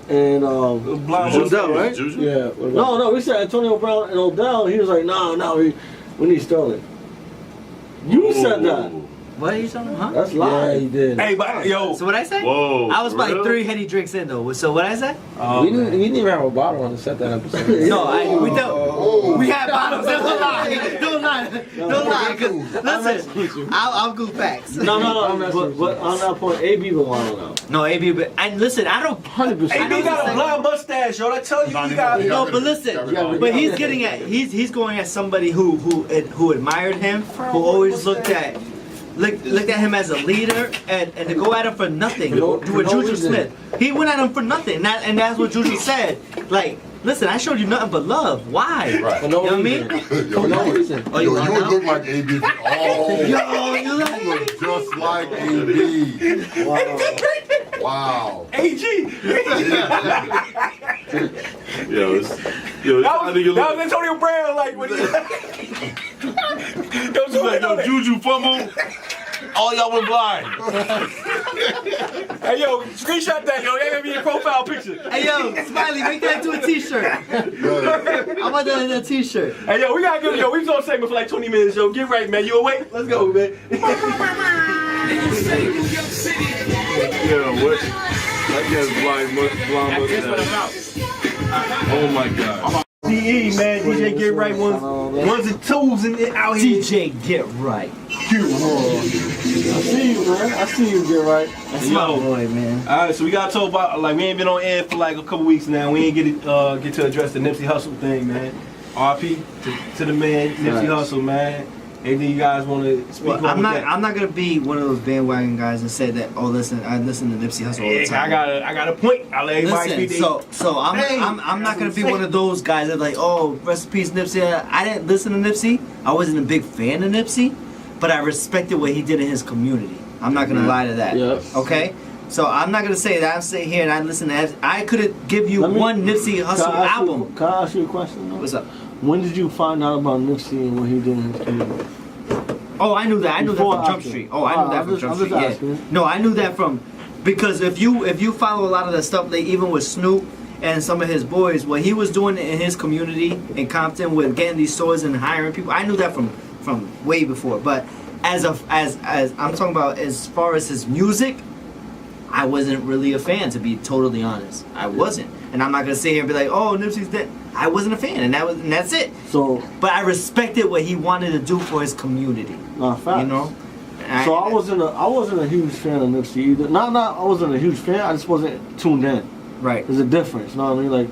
S5: and
S1: Odell,
S5: right?
S4: Juju?
S6: Yeah.
S5: No, we said Antonio Brown and Odell. He was like, no, we need Sterling. You said that.
S3: What are you talking about? Huh?
S5: That's
S6: Yeah,
S5: live.
S6: he did.
S1: Hey, but yo,
S3: So what I say?
S4: Whoa.
S3: I was
S4: for
S3: like
S4: real?
S3: 3 heady drinks in though. So what I say?
S6: we didn't even have a bottle on to set that episode.
S3: No, we don't. We had bottles. Don't lie. Don't lie. Don't lie. 'Cause listen, I'll go facts.
S5: No. But on that point, AB was wild out.
S3: No, AB, but and listen, I don't.
S5: 100%.
S1: AB got a blonde mustache, yo. I tell you, he got.
S3: No, but listen, but he's getting at he's going at somebody who admired him, who always looked at him as a leader, and to go at him for nothing. With Juju
S5: reason.
S3: Smith, he went at him for nothing, and that's what Juju said. Like, listen, I showed you nothing but love. Why?
S2: Right.
S3: You know what I mean?
S6: For no reason.
S3: Oh,
S2: Yo,
S3: you
S2: you
S3: want
S2: would
S3: now?
S2: look like AB. Oh,
S3: Yo, you
S2: you
S3: like
S2: look just like AB. Wow.
S1: AG.
S4: Yo,
S1: That was Antonio Brown, like when he.
S4: yo, Juju fumble. All y'all went blind.
S1: Hey yo, screenshot that, yo. That gonna be your profile picture.
S3: Hey yo, Smiley, make that into a t-shirt. I want that in a t-shirt.
S1: Hey yo, we gotta give yo. We was on segment for like 20 minutes, yo. Get right, man. You awake? Let's go, man.
S4: Yo, what? That guy's blind mustache. Oh my god.
S1: S.D.E, man. DJ Get Right ones and twos in it out here.
S3: DJ Get Right.
S5: I see you, man. I see you, get right.
S3: That's my boy, man.
S1: Alright, so we gotta talk about, like, we ain't been on air for like a couple weeks now. We ain't get to address the Nipsey Hussle thing, man. RP to the man, Nipsey Hussle, man. Anything you guys want to speak on?
S3: I'm
S1: with
S3: not.
S1: that?
S3: I'm not gonna be one of those bandwagon guys and say that. Oh, listen, I listen to Nipsey Hussle all the
S1: Yeah,
S3: time.
S1: I got a point. I'll let everybody speak.
S3: Listen, so I'm not gonna be one of those guys that like, oh, rest in peace, Nipsey. I didn't listen to Nipsey. I wasn't a big fan of Nipsey, but I respected what he did in his community. I'm not gonna lie to that.
S5: Yes.
S3: Okay. So I'm not gonna say that I'm sitting here and I listen to. I could give you one Nipsey Hussle album.
S5: Can I ask you a question? Though?
S3: What's up?
S5: When did you find out about Nipsey and what he did in his community?
S3: Oh, I knew that. I knew that
S5: Before
S3: from Jump
S5: after?
S3: Street. Oh, I knew that from Jump
S5: I'm just
S3: Street. Yeah.
S5: asking.
S3: No, I knew that from because if you follow a lot of the stuff, like even with Snoop and some of his boys, what he was doing in his community in Compton with getting these stores and hiring people, I knew that from way before. But as I'm talking about as far as his music, I wasn't really a fan, to be totally honest. I wasn't, and I'm not gonna sit here and be like, oh, Nipsey's dead. I wasn't a fan, and that's it.
S5: So,
S3: But I respected what he wanted to do for his community.
S5: facts.
S3: You know.
S5: So I wasn't a huge fan of Nipsey either. I wasn't a huge fan. I just wasn't tuned in.
S3: Right.
S5: There's a difference. You know what I mean? Like,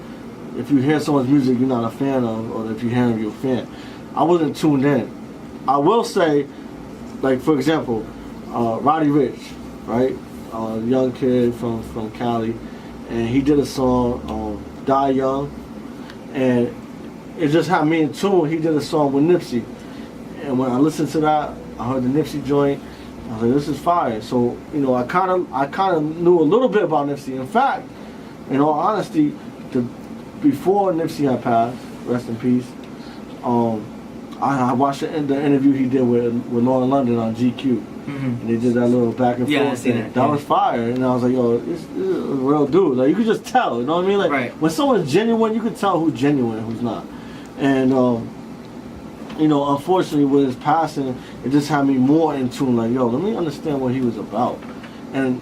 S5: if you hear someone's music you're not a fan of, or if you hear him, you're a fan. I wasn't tuned in. I will say, like for example, Roddy Ricch, right? A young kid from Cali, and he did a song, Die Young, and it just had me in tune. He did a song with Nipsey, and when I listened to that, I heard the Nipsey joint. I was like, this is fire. So I kind of knew a little bit about Nipsey. In fact, in all honesty, before Nipsey had passed, rest in peace, I watched the interview he did with Lauren London on GQ. And they did that little back and
S3: Yeah, I
S5: forth
S3: seen
S5: thing.
S3: it,
S5: That
S3: yeah.
S5: was fire. And I was like, yo, this is a real dude. Like, you could just tell, you know what I mean? Like,
S3: Right.
S5: when someone's genuine, you could tell who's genuine and who's not. And, unfortunately, with his passing, it just had me more in tune. Like, yo, let me understand what he was about. And,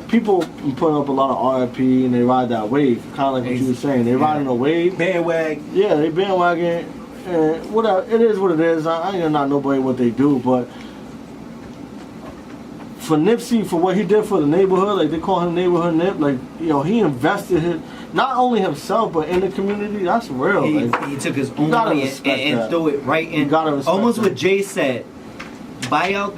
S5: people put up a lot of RIP and they ride that wave, kind of like what you were saying. They riding a wave.
S1: Bandwagon.
S5: Yeah, they bandwagon. And whatever, it is what it is. I ain't gonna knock nobody what they do, but for Nipsey, for what he did for the neighborhood, like they call him Neighborhood Nip, like, he invested not only himself, but in the community. That's real.
S3: He took his own
S5: gotta
S3: money
S5: respect
S3: and
S5: that.
S3: threw it right in.
S5: You gotta respect
S3: Almost
S5: that.
S3: what Jay said. Buy out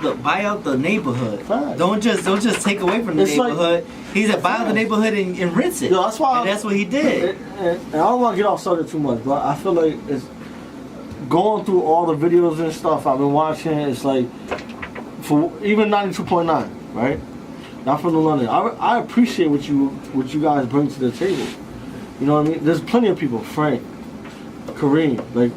S3: the neighborhood.
S5: Facts.
S3: Don't just take away from the
S5: It's like-
S3: neighborhood. He said buy out the neighborhood and rinse it.
S5: Yo, that's why.
S3: And that's what he did.
S5: And I don't want to get off subject too much, but I feel like it's going through all the videos and stuff I've been watching. It's like for even 92.9, right? Not from the London. I appreciate what you guys bring to the table. You know what I mean? There's plenty of people, Frank, Kareem. Like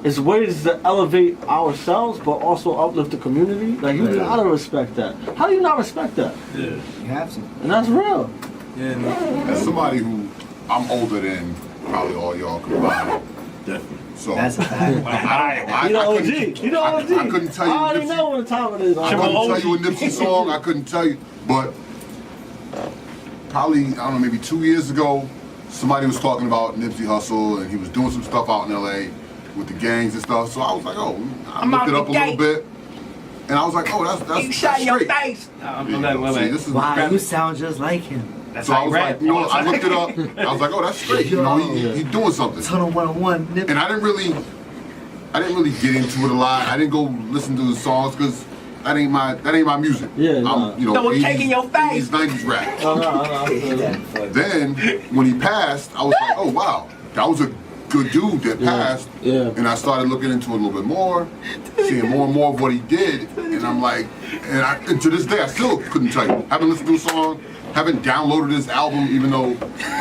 S5: it's ways to elevate ourselves, but also uplift the community. Like you gotta respect that. How do you not respect that?
S6: Yeah.
S3: You have to.
S5: And that's real.
S6: Yeah, man.
S2: As somebody who I'm older than probably all y'all combined.
S4: Definitely.
S2: So
S3: That's a fact.
S5: You know OG. You know OG.
S2: I couldn't tell you.
S5: I already
S2: Nipsey-
S5: know what time it is.
S2: I couldn't tell you a Nipsey song. I couldn't tell you, but probably I don't know, maybe 2 years ago, somebody was talking about Nipsey Hussle, and he was doing some stuff out in LA with the gangs and stuff. So I was like, oh, I looked it up a little bit, and I was like, oh, that's
S1: You shot
S2: straight.
S1: your face.
S2: See, this is
S3: Wow, you sound just like him.
S1: That's
S2: so
S1: how
S2: I
S1: you
S2: was
S1: rap.
S2: like, you know, I looked it up. I was like, oh, that's straight. You know, he's doing something.
S3: Tunnel 101, Nip.
S2: And I didn't really get into it a lot. I didn't go listen to the songs because that ain't my music.
S5: Yeah, nah.
S2: I'm, you know,
S1: No, it's
S2: 80s,
S1: taking your face.
S2: 80s, 90s rap.
S5: No.
S2: Then when he passed, I was like, oh wow, that was a good dude that passed.
S5: Yeah.
S2: And I started looking into it a little bit more, seeing more and more of what he did, and I'm like, and to this day I still couldn't tell you. Haven't listened to a song, haven't downloaded his album, even though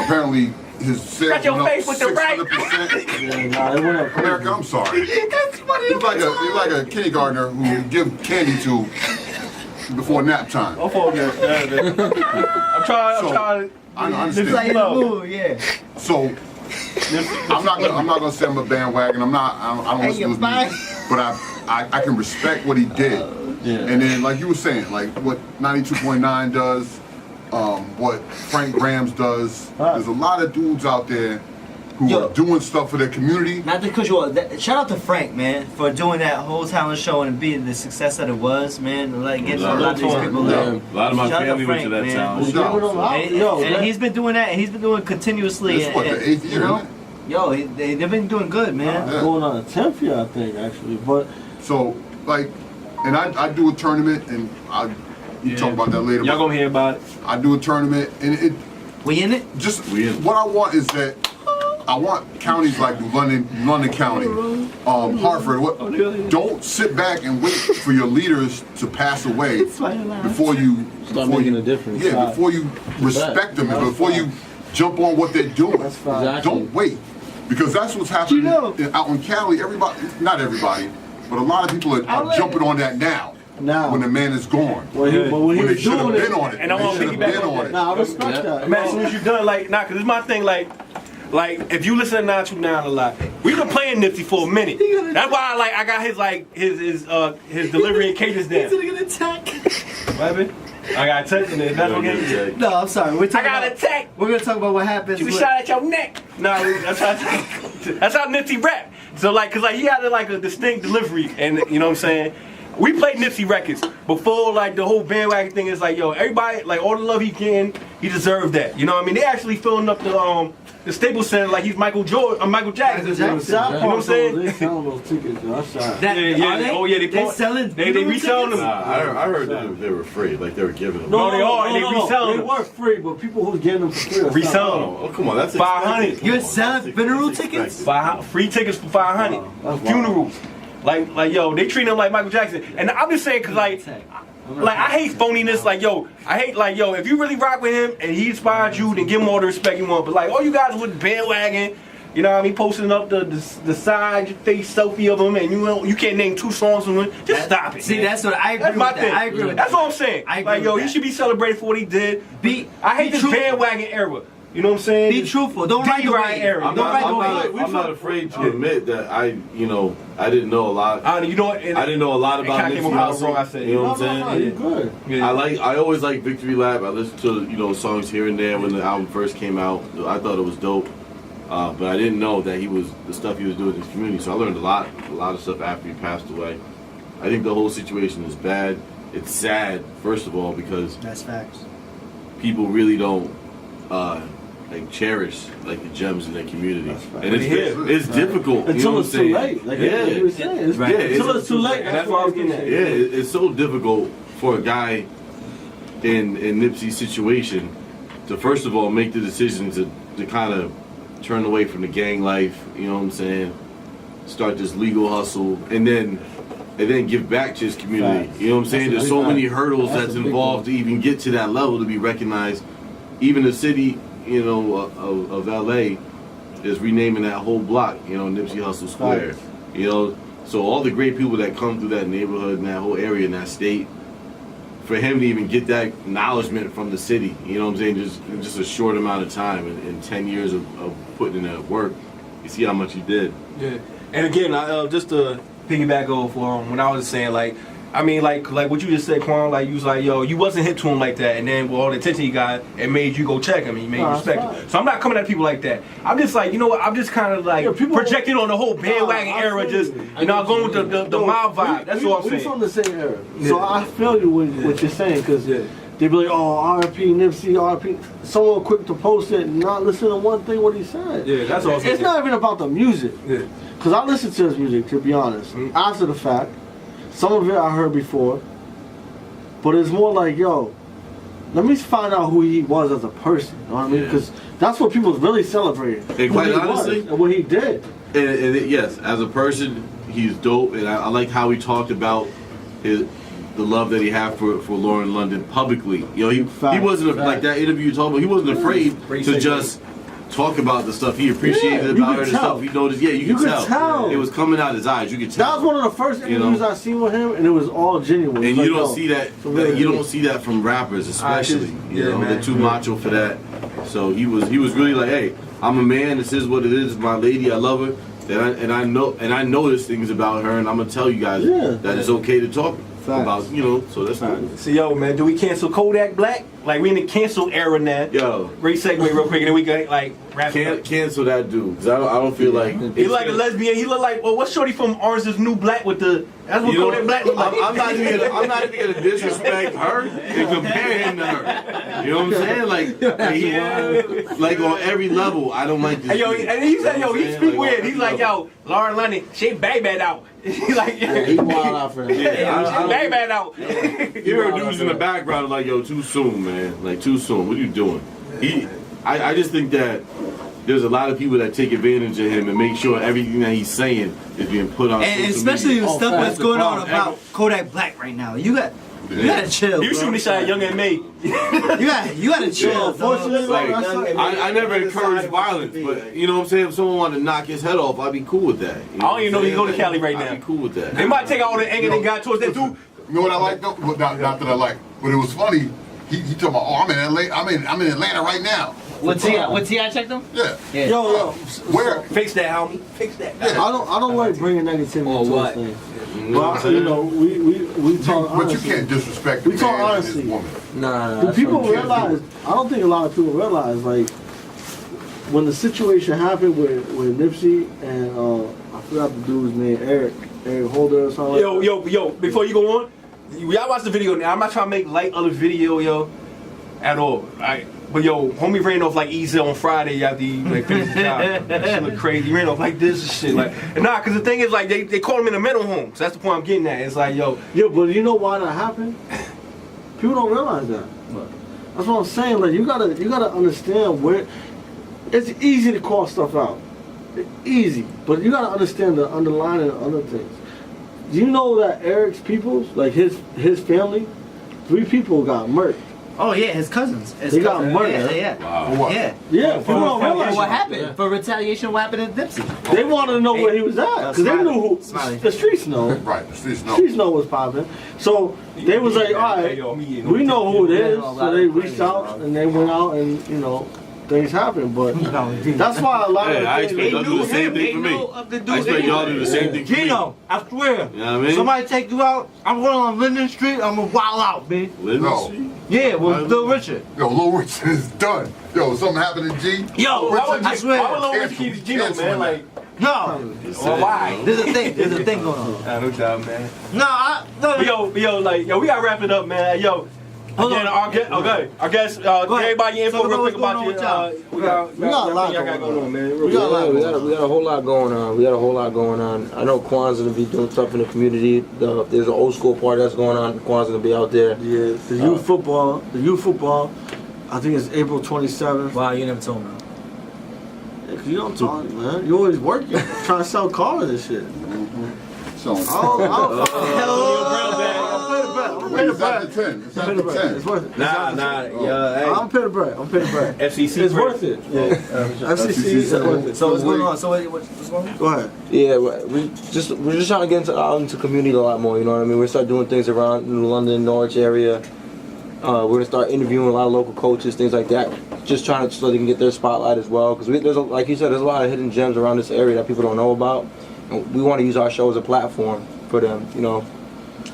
S2: apparently his sales
S1: Got your
S2: went up
S1: face with the right.
S2: 600%.
S5: Yeah, nah, it went up.
S2: America, I'm sorry. He's like a kindergartner who you give candy to before nap time.
S1: I'm trying.
S2: I understand.
S3: Like in the mood, yeah.
S2: So I'm not gonna say I'm a bandwagon. I don't listen to his music, but I can respect what he did. And then like you were saying, like what 92.9 does, what Frank Grams does. There's a lot of dudes out there who are doing stuff for their community.
S3: Not because shout out to Frank, man, for doing that whole talent show and being the success that it was, man. Like getting a lot of these people
S4: A lot of my
S3: Shout out to
S4: family went to
S3: Frank,
S4: that
S3: man.
S4: talent.
S3: And he's been doing that, and he's been doing it continuously.
S2: It's what, the 8th year,
S3: you know?
S2: isn't it?
S3: Yo, they've been doing good, man.
S2: Yeah.
S5: Going on a 10th year, I think, actually. But
S2: So like, and I do a tournament, and you talk about that later.
S1: Y'all gonna hear about it.
S2: I do a tournament, and
S3: We in it?
S2: what I want is that I want counties like London County, Hartford. Don't sit back and wait for your leaders to pass away before you
S5: Start making a difference.
S2: Yeah, before you respect them, and before you jump on what they're doing.
S5: That's fine.
S2: Don't wait, because that's what's happening out in Cali. Everybody, not everybody, but a lot of people are jumping on that now. When the man is gone.
S5: But when
S2: they
S5: he
S2: should have
S5: doing
S2: been
S5: it,
S2: on it.
S1: And I want to piggyback on that.
S5: Nah, I respect that.
S1: Man, as soon as you're done, like, nah, cause it's my thing, like if you listen to 929 a lot, we've been playing Nipsey for a minute. That's why I got his delivery and cadence down.
S3: He's gonna attack.
S1: What happened? I got a text in there. That's what it
S3: No, I'm sorry.
S1: I got a text.
S3: We're gonna talk about what happens.
S1: You shot at your neck. Nah, that's how Nipsey rap. So cause he had a distinct delivery, and you know what I'm saying. We played Nipsey records before the whole bandwagon thing is yo, everybody all the love he can, he deserved that. You know what I mean? They actually filling up the Staples Center like he's Michael Jackson. You know what I'm saying?
S5: They selling those tickets, though. I'm sorry.
S1: They selling. They reselling them.
S4: I heard that they were free, like they were giving them.
S1: No, they are. They reselling
S5: They
S1: them.
S5: were free, but people who's getting them for free.
S1: Reselling them.
S4: Oh, come on, that's
S1: 500.
S3: You're selling funeral tickets?
S1: Free tickets for 500. Funerals. Like yo, they treat him like Michael Jackson. And I'm just saying, cause I hate phoniness. I hate if you really rock with him and he inspired you, then give him all the respect you want. But all you guys with the bandwagon, you know what I mean, posting up the side face selfie of him, and you can't name 2 songs from him. Just stop it.
S3: See, that's what I agree
S1: That's my
S3: with.
S1: thing.
S3: I agree with
S1: That's
S3: that.
S1: what I'm saying.
S3: I agree with
S1: he
S3: that.
S1: should be celebrated for what he did. I hate this bandwagon era. You know what I'm saying?
S3: Be truthful. Don't ride the wave.
S1: Era.
S4: I'm not afraid to admit that I didn't know a lot. I didn't know a lot about Nipsey Hussle. You know what I'm saying? I always liked Victory Lap. I listened to songs here and there when the album first came out. I thought it was dope, but I didn't know that the stuff he was doing in his community. So I learned a lot of stuff after he passed away. I think the whole situation is bad. It's sad, first of all, because
S3: That's facts.
S4: people really don't cherish the gems in their community, and it's difficult
S5: Until it's too late. Until it's too late.
S1: That's what I was getting at.
S4: Yeah, it's so difficult for a guy in Nipsey's situation to first of all make the decision to kind of turn away from the gang life. You know what I'm saying? Start this legal hustle, and then give back to his community.
S5: Facts.
S4: You know what I'm saying? There's so many hurdles
S5: That's
S4: that's involved to even get to that level to be recognized. Even the city, of LA is renaming that whole block, you know, Nipsey Hussle Square.
S5: Right.
S4: You know, so all the great people that come through that neighborhood and that whole area in that state, for him to even get that acknowledgement from the city, you know what I'm saying, just a short amount of time, in 10 years of putting in that work, you see how much he did.
S1: Yeah, and again, just to piggyback off when I was saying, like, I mean, like what you just said, Quan, like, you was like, yo, you wasn't hip to him like that, and then with all the attention he got, it made you go check him, he made you respect him. So I'm not coming at people like that. I'm just like, you know what, I'm just kind of like projecting on the whole bandwagon era, just, you know, going with the mob vibe. That's all I'm saying.
S5: We're from the same era. So I feel you with what you're saying, because they be like, oh, R.I.P. Nipsey, R.I.P. Someone quick to post it and not listen to one thing what he said.
S1: Yeah, that's all I'm saying.
S5: It's not even about the music.
S1: Yeah.
S5: Because I listen to his music, to be honest, after the fact. Some of it I heard before, but it's more like, yo, let me find out who he was as a person. You know what I mean? Because that's what people really celebrating.
S4: And quite honestly,
S5: and what he did.
S4: And yes, as a person, he's dope, and I like how he talked about the love that he had for Lauren London publicly. You know, he wasn't like that interview you talked about. He wasn't afraid to just talk about the stuff he appreciated about her, the stuff he noticed. Yeah, you could tell. It was coming out his eyes. You could tell.
S5: That was one of the first interviews I seen with him, and it was all genuine.
S4: And you don't see that. You don't see that from rappers, especially. You know, they're too macho for that. So he was really like, hey, I'm a man. This is what it is. My lady, I love her. And I know there's things about her, and I'm gonna tell you guys that it's okay to talk about, you know. So that's cool.
S1: So yo, man, do we cancel Kodak Black? Like, we in the cancel era now.
S4: Yo,
S1: great segue, real quick, and then we got like wrap it up.
S4: Cancel that dude, cause I don't feel like
S1: he like a lesbian. He look like, well, what's Shorty from Orange Is New Black with the? That's what Kodak Black look like.
S4: I'm not even gonna disrespect her and compare him to her. You know what I'm saying? Like on every level, I don't like this.
S1: Hey, yo, and he said, yo, he speak weird. He's like, yo, Lauren London, she bang out. He's like,
S5: he wild out for that.
S1: Yeah, she bang out.
S4: You heard dudes in the background like, yo, too soon, man. Like, too soon. What are you doing? I just think that there's a lot of people that take advantage of him and make sure everything that he's saying is being put on
S3: and
S4: social
S3: especially
S4: media.
S3: the stuff that's going on about Kodak Black right now. You gotta chill.
S1: You shooting the shot at Young and May.
S3: you gotta chill.
S5: Unfortunately,
S4: like, I never encourage violence, but you know what I'm saying? If someone wanted to knock his head off, I'd be cool with that. You know
S1: I don't even know he go to Cali right now.
S4: I'd be cool with that.
S1: They might take out all the anger they got towards that dude.
S2: You know what I like though? Not that I like, but it was funny. He talking about, oh, I'm in LA. I'm in Atlanta right now.
S3: What T.I. checked them?
S2: Yeah.
S5: Yo,
S2: where?
S1: Fix that, homie. Fix that.
S2: Yeah.
S5: I don't like bringing negativity to things. But you know, we talk
S2: But
S5: honestly.
S2: you can't disrespect the
S5: We talk
S2: man and
S5: honestly.
S2: his woman.
S6: Nah.
S5: Do people realize? I don't think a lot of people realize, like, when the situation happened with Nipsey and I forgot the dude's name, Eric Holder or something.
S1: Yo, before you go on, y'all watch the video now. I'm not trying to make light of the video, yo, at all. Alright. But yo, homie ran off like easy on Friday after he like finished the job. That shit look crazy. He ran off like this and shit. Like, and nah, cause the thing is like they call him in a mental home. So that's the point I'm getting at. It's like, yo,
S5: but you know why that happened? People don't realize that. That's what I'm saying. Like, you gotta understand where. It's easy to call stuff out. It's easy, but you gotta understand the underlying other things. Do you know that Eric's people, like his family, 3 people got murdered.
S3: Oh yeah, his cousins.
S5: They got murdered.
S3: Yeah.
S2: Wow.
S3: Yeah.
S5: People don't realize
S3: What happened? For retaliation, what happened to Nipsey?
S5: They wanted to know where he was at because they knew who. The streets know.
S2: Right. The streets know.
S5: Streets know what's popping. So they was like, all right, we know who it is. So they reached out and they went out and things happen. But that's why a lot of
S4: I
S5: things.
S4: expect y'all to do the same thing for me. I expect y'all to do the same thing for me.
S10: Gino, I swear.
S4: You know what I mean?
S10: Somebody take you out, I'm going on Linden Street, I'm gonna wild out, man.
S4: Linden Street?
S10: Yeah, with Lil Richard.
S2: Yo, Lil Richard is done. Yo, something happened to G.
S3: Yo, I swear.
S1: I don't know what keeps Gino, man. Like,
S10: no.
S1: Well, why?
S3: There's a thing going on.
S1: No doubt, man.
S10: No,
S1: But yo, we gotta wrap it up, man. Yo. Again, our guest, everybody info real quick about you. We got a lot going on, man.
S6: We got a whole lot going on. I know Quan's gonna be doing stuff in the community. There's an old school party that's going on. Quan's gonna be out there.
S5: Yeah, the youth football. I think it's April 27th.
S3: Wow, you never told me.
S5: Yeah, 'cause you don't talk, man. You always working, trying to sell cars and shit.
S2: So.
S5: Oh, pay the bread.
S2: It's after 10. It's
S5: Pay the
S2: after
S5: bread.
S2: 10.
S5: It's worth it.
S1: Nah.
S5: I'm paying the bread. I'm paying the bread.
S1: FCC.
S5: It's worth it. Yeah. FCC is worth it.
S3: So what's going on? So what's going on?
S5: Go ahead.
S6: Yeah, we're just trying to get out into community a lot more. You know what I mean? We're start doing things around New London, Norwich area. We're gonna start interviewing a lot of local coaches, things like that. Just trying to so they can get their spotlight as well. Because there's like you said, there's a lot of hidden gems around this area that people don't know about. And we want to use our show as a platform for them. You know,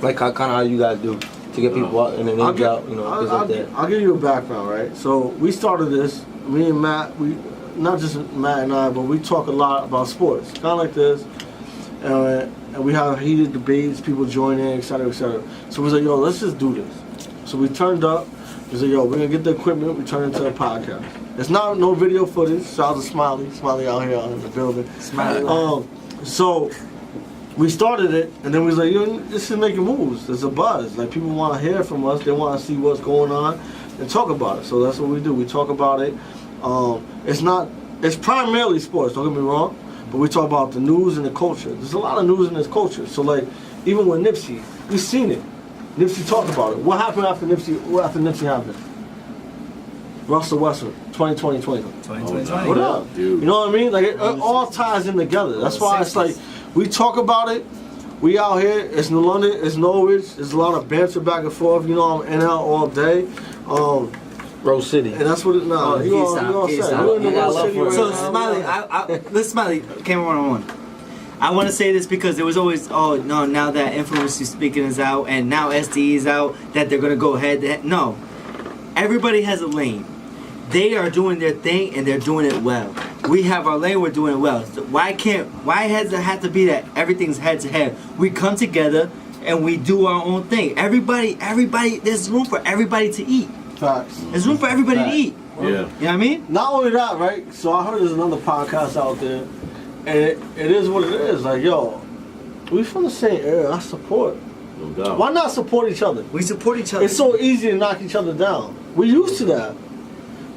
S6: like kind of how you guys do to get people out and then names out. You know, things like that.
S5: I'll give you a background, right? So we started this. Me and Matt, we not just Matt and I, but we talk a lot about sports, kind of like this. And we have heated debates, people join in, et cetera, et cetera. So we was like, yo, let's just do this. So we turned up. We said, yo, we're gonna get the equipment. We turned it into a podcast. It's not no video footage. Shout out to Smiley out here in the building.
S3: Smiley.
S5: So we started it, and then we was like, yo, this is making moves. There's a buzz. Like people want to hear from us. They want to see what's going on and talk about it. So that's what we do. We talk about it. It's primarily sports. Don't get me wrong, but we talk about the news and the culture. There's a lot of news in this culture. So like, even with Nipsey, we've seen it. Nipsey talked about it. What happened after Nipsey? What after Nipsey happened? Russell Westbrook, 2020. What up?
S4: Dude.
S5: You know what I mean? Like it all ties in together. That's why it's like we talk about it. We out here. It's New London. It's Norwich. There's a lot of banter back and forth. You know, I'm in and out all day.
S6: Rose City.
S5: And that's what it. Nah, you all said. We're in the Rose City right
S3: So
S5: now.
S3: Smiley, let's Smiley. Camera 101. I want to say this because there was always, oh no, now that Influence is Speaking is out and now S.D.E is out, that they're going to go head to head. No. Everybody has a lane. They are doing their thing and they're doing it well. We have our lane, we're doing it well. So why does it have to be that everything's head to head? We come together and we do our own thing. Everybody, there's room for everybody to eat.
S5: Facts.
S3: There's room for everybody to eat.
S4: Yeah.
S3: You know what I mean?
S5: Not only that, right? So I heard there's another podcast out there, and it is what it is. Like, yo, we from the same area. I support.
S4: No doubt.
S5: Why not support each other?
S3: We support each other.
S5: It's so easy to knock each other down. We used to that.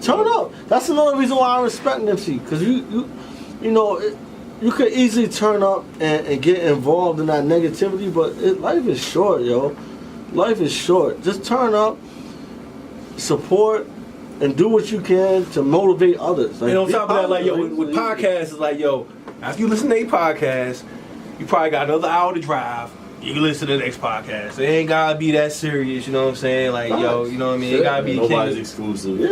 S5: Turn up. That's another reason why I respect Nipsey, because you know, you could easily turn up and get involved in that negativity, but life is short, yo. Life is short. Just turn up, support, and do what you can to motivate others. Like,
S1: and on top of that, like, yo, with podcasts, it's like, yo, after you listen to a podcast, you probably got another hour to drive. You can listen to the next podcast. It ain't gotta be that serious, you know what I'm saying? Like, yo, you know what I mean? It gotta be
S4: Nobody's exclusive.
S5: Yeah.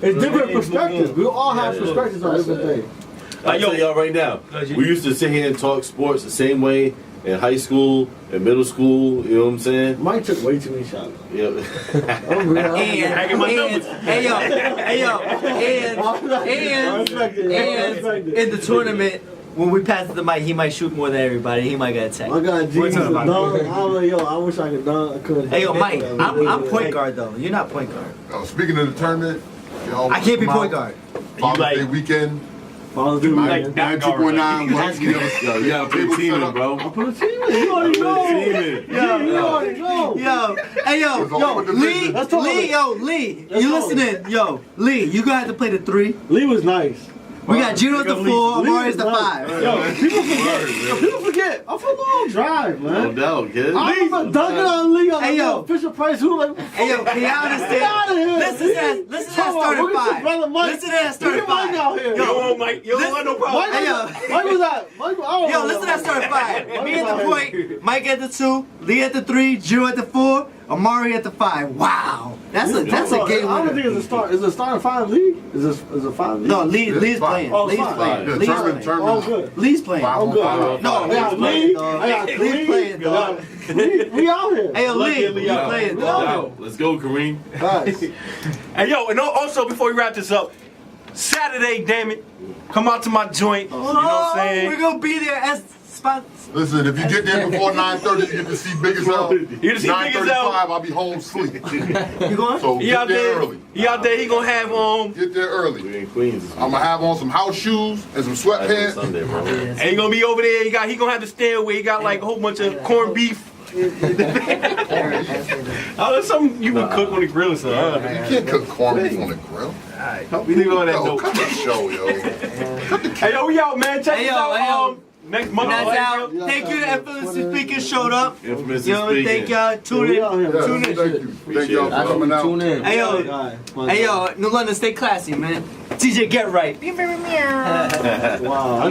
S5: It's different perspectives. We all have perspectives on different things.
S4: I'll tell y'all right now, we used to sit here and talk sports the same way in high school, in middle school, you know what I'm saying?
S5: Mike took way too many shots.
S4: Yep.
S3: And in the tournament, when we pass the mic, he might shoot more than everybody. He might get attacked.
S5: I got Jesus dunk. I wish I could dunk. I couldn't.
S3: Hey, yo, Mike, I'm point guard, though. You're not point guard.
S2: Speaking of the tournament,
S3: I can't be point guard.
S2: Father's Day weekend.
S5: Father's Day weekend.
S2: 92.9.
S4: Yo, you gotta put a team in, bro.
S5: I put a team in. You already know.
S3: You
S5: already know.
S3: Yo, hey, yo, Lee, you listening? Yo, Lee, you gonna have to play the 3.
S5: Lee was nice.
S3: We got Gino at the 4, Amari's the 5.
S5: Yo, people forget. I'm from Long Drive, man.
S4: No doubt, kid.
S5: I remember dunking on Lee on
S3: yo,
S5: Fisher Price. Who like?
S3: Hey, yo, can y'all understand? Listen to that starting 5. Listen to that starting 5.
S1: Yo, Mike, you don't want no problem.
S3: Hey, yo.
S5: Mike was that?
S3: Yo, listen to that starting 5. Me at the point, Mike at the 2, Lee at the 3, Gino at the 4, Amari at the 5. Wow, that's a game winner.
S5: I don't think it's a start. Is it starting 5 Lee? Is it 5 Lee?
S3: No, Lee's playing.
S5: Oh,
S3: Lee's playing.
S5: Oh, good.
S3: Lee's playing.
S5: Oh, good.
S3: No, Lee's playing. Lee's playing, dog.
S5: We out here.
S3: Hey, yo, Lee, you playing, dog.
S4: Let's go, Kareem.
S5: Nice.
S1: And yo, and also before we wrap this up, Saturday, damn it, come out to my joint. You know what I'm saying?
S3: We're gonna be there as spots.
S2: Listen, if you get there before 9:30, you get to see Big as Hell.
S1: You get to see Big as Hell.
S2: 9:35, I'll be home sleep.
S3: You going?
S2: So get there early.
S1: He out there. He gonna have
S2: Get there early.
S4: We in Queens.
S2: I'm gonna have on some house shoes and some sweatpants.
S4: Sunday, bro.
S1: and he gonna be over there. He gonna have to stand where he got like a whole bunch of corned beef. That's something you would cook on the grill or something.
S2: You can't cook corned beef on the grill.
S1: We leave it on that
S2: Yo,
S1: note.
S2: cut the show, yo.
S1: Hey, yo, we out, man. Check us out. Next month.
S3: That's out.
S5: Yeah,
S3: Thank you to
S5: yeah,
S3: Infamously
S5: Twitter.
S3: Speaking showed up.
S4: Infamously
S3: Yo,
S4: Speaking.
S3: thank y'all. Tune in.
S2: Yes,
S3: Tune in.
S2: thank you. Thank y'all for
S6: That's
S2: coming
S6: when
S2: out.
S6: we tune in.
S3: Hey yo,
S5: Alright, fun
S3: hey
S5: time.
S3: yo, New London, stay classy, man. TJ, get right.
S5: Wow.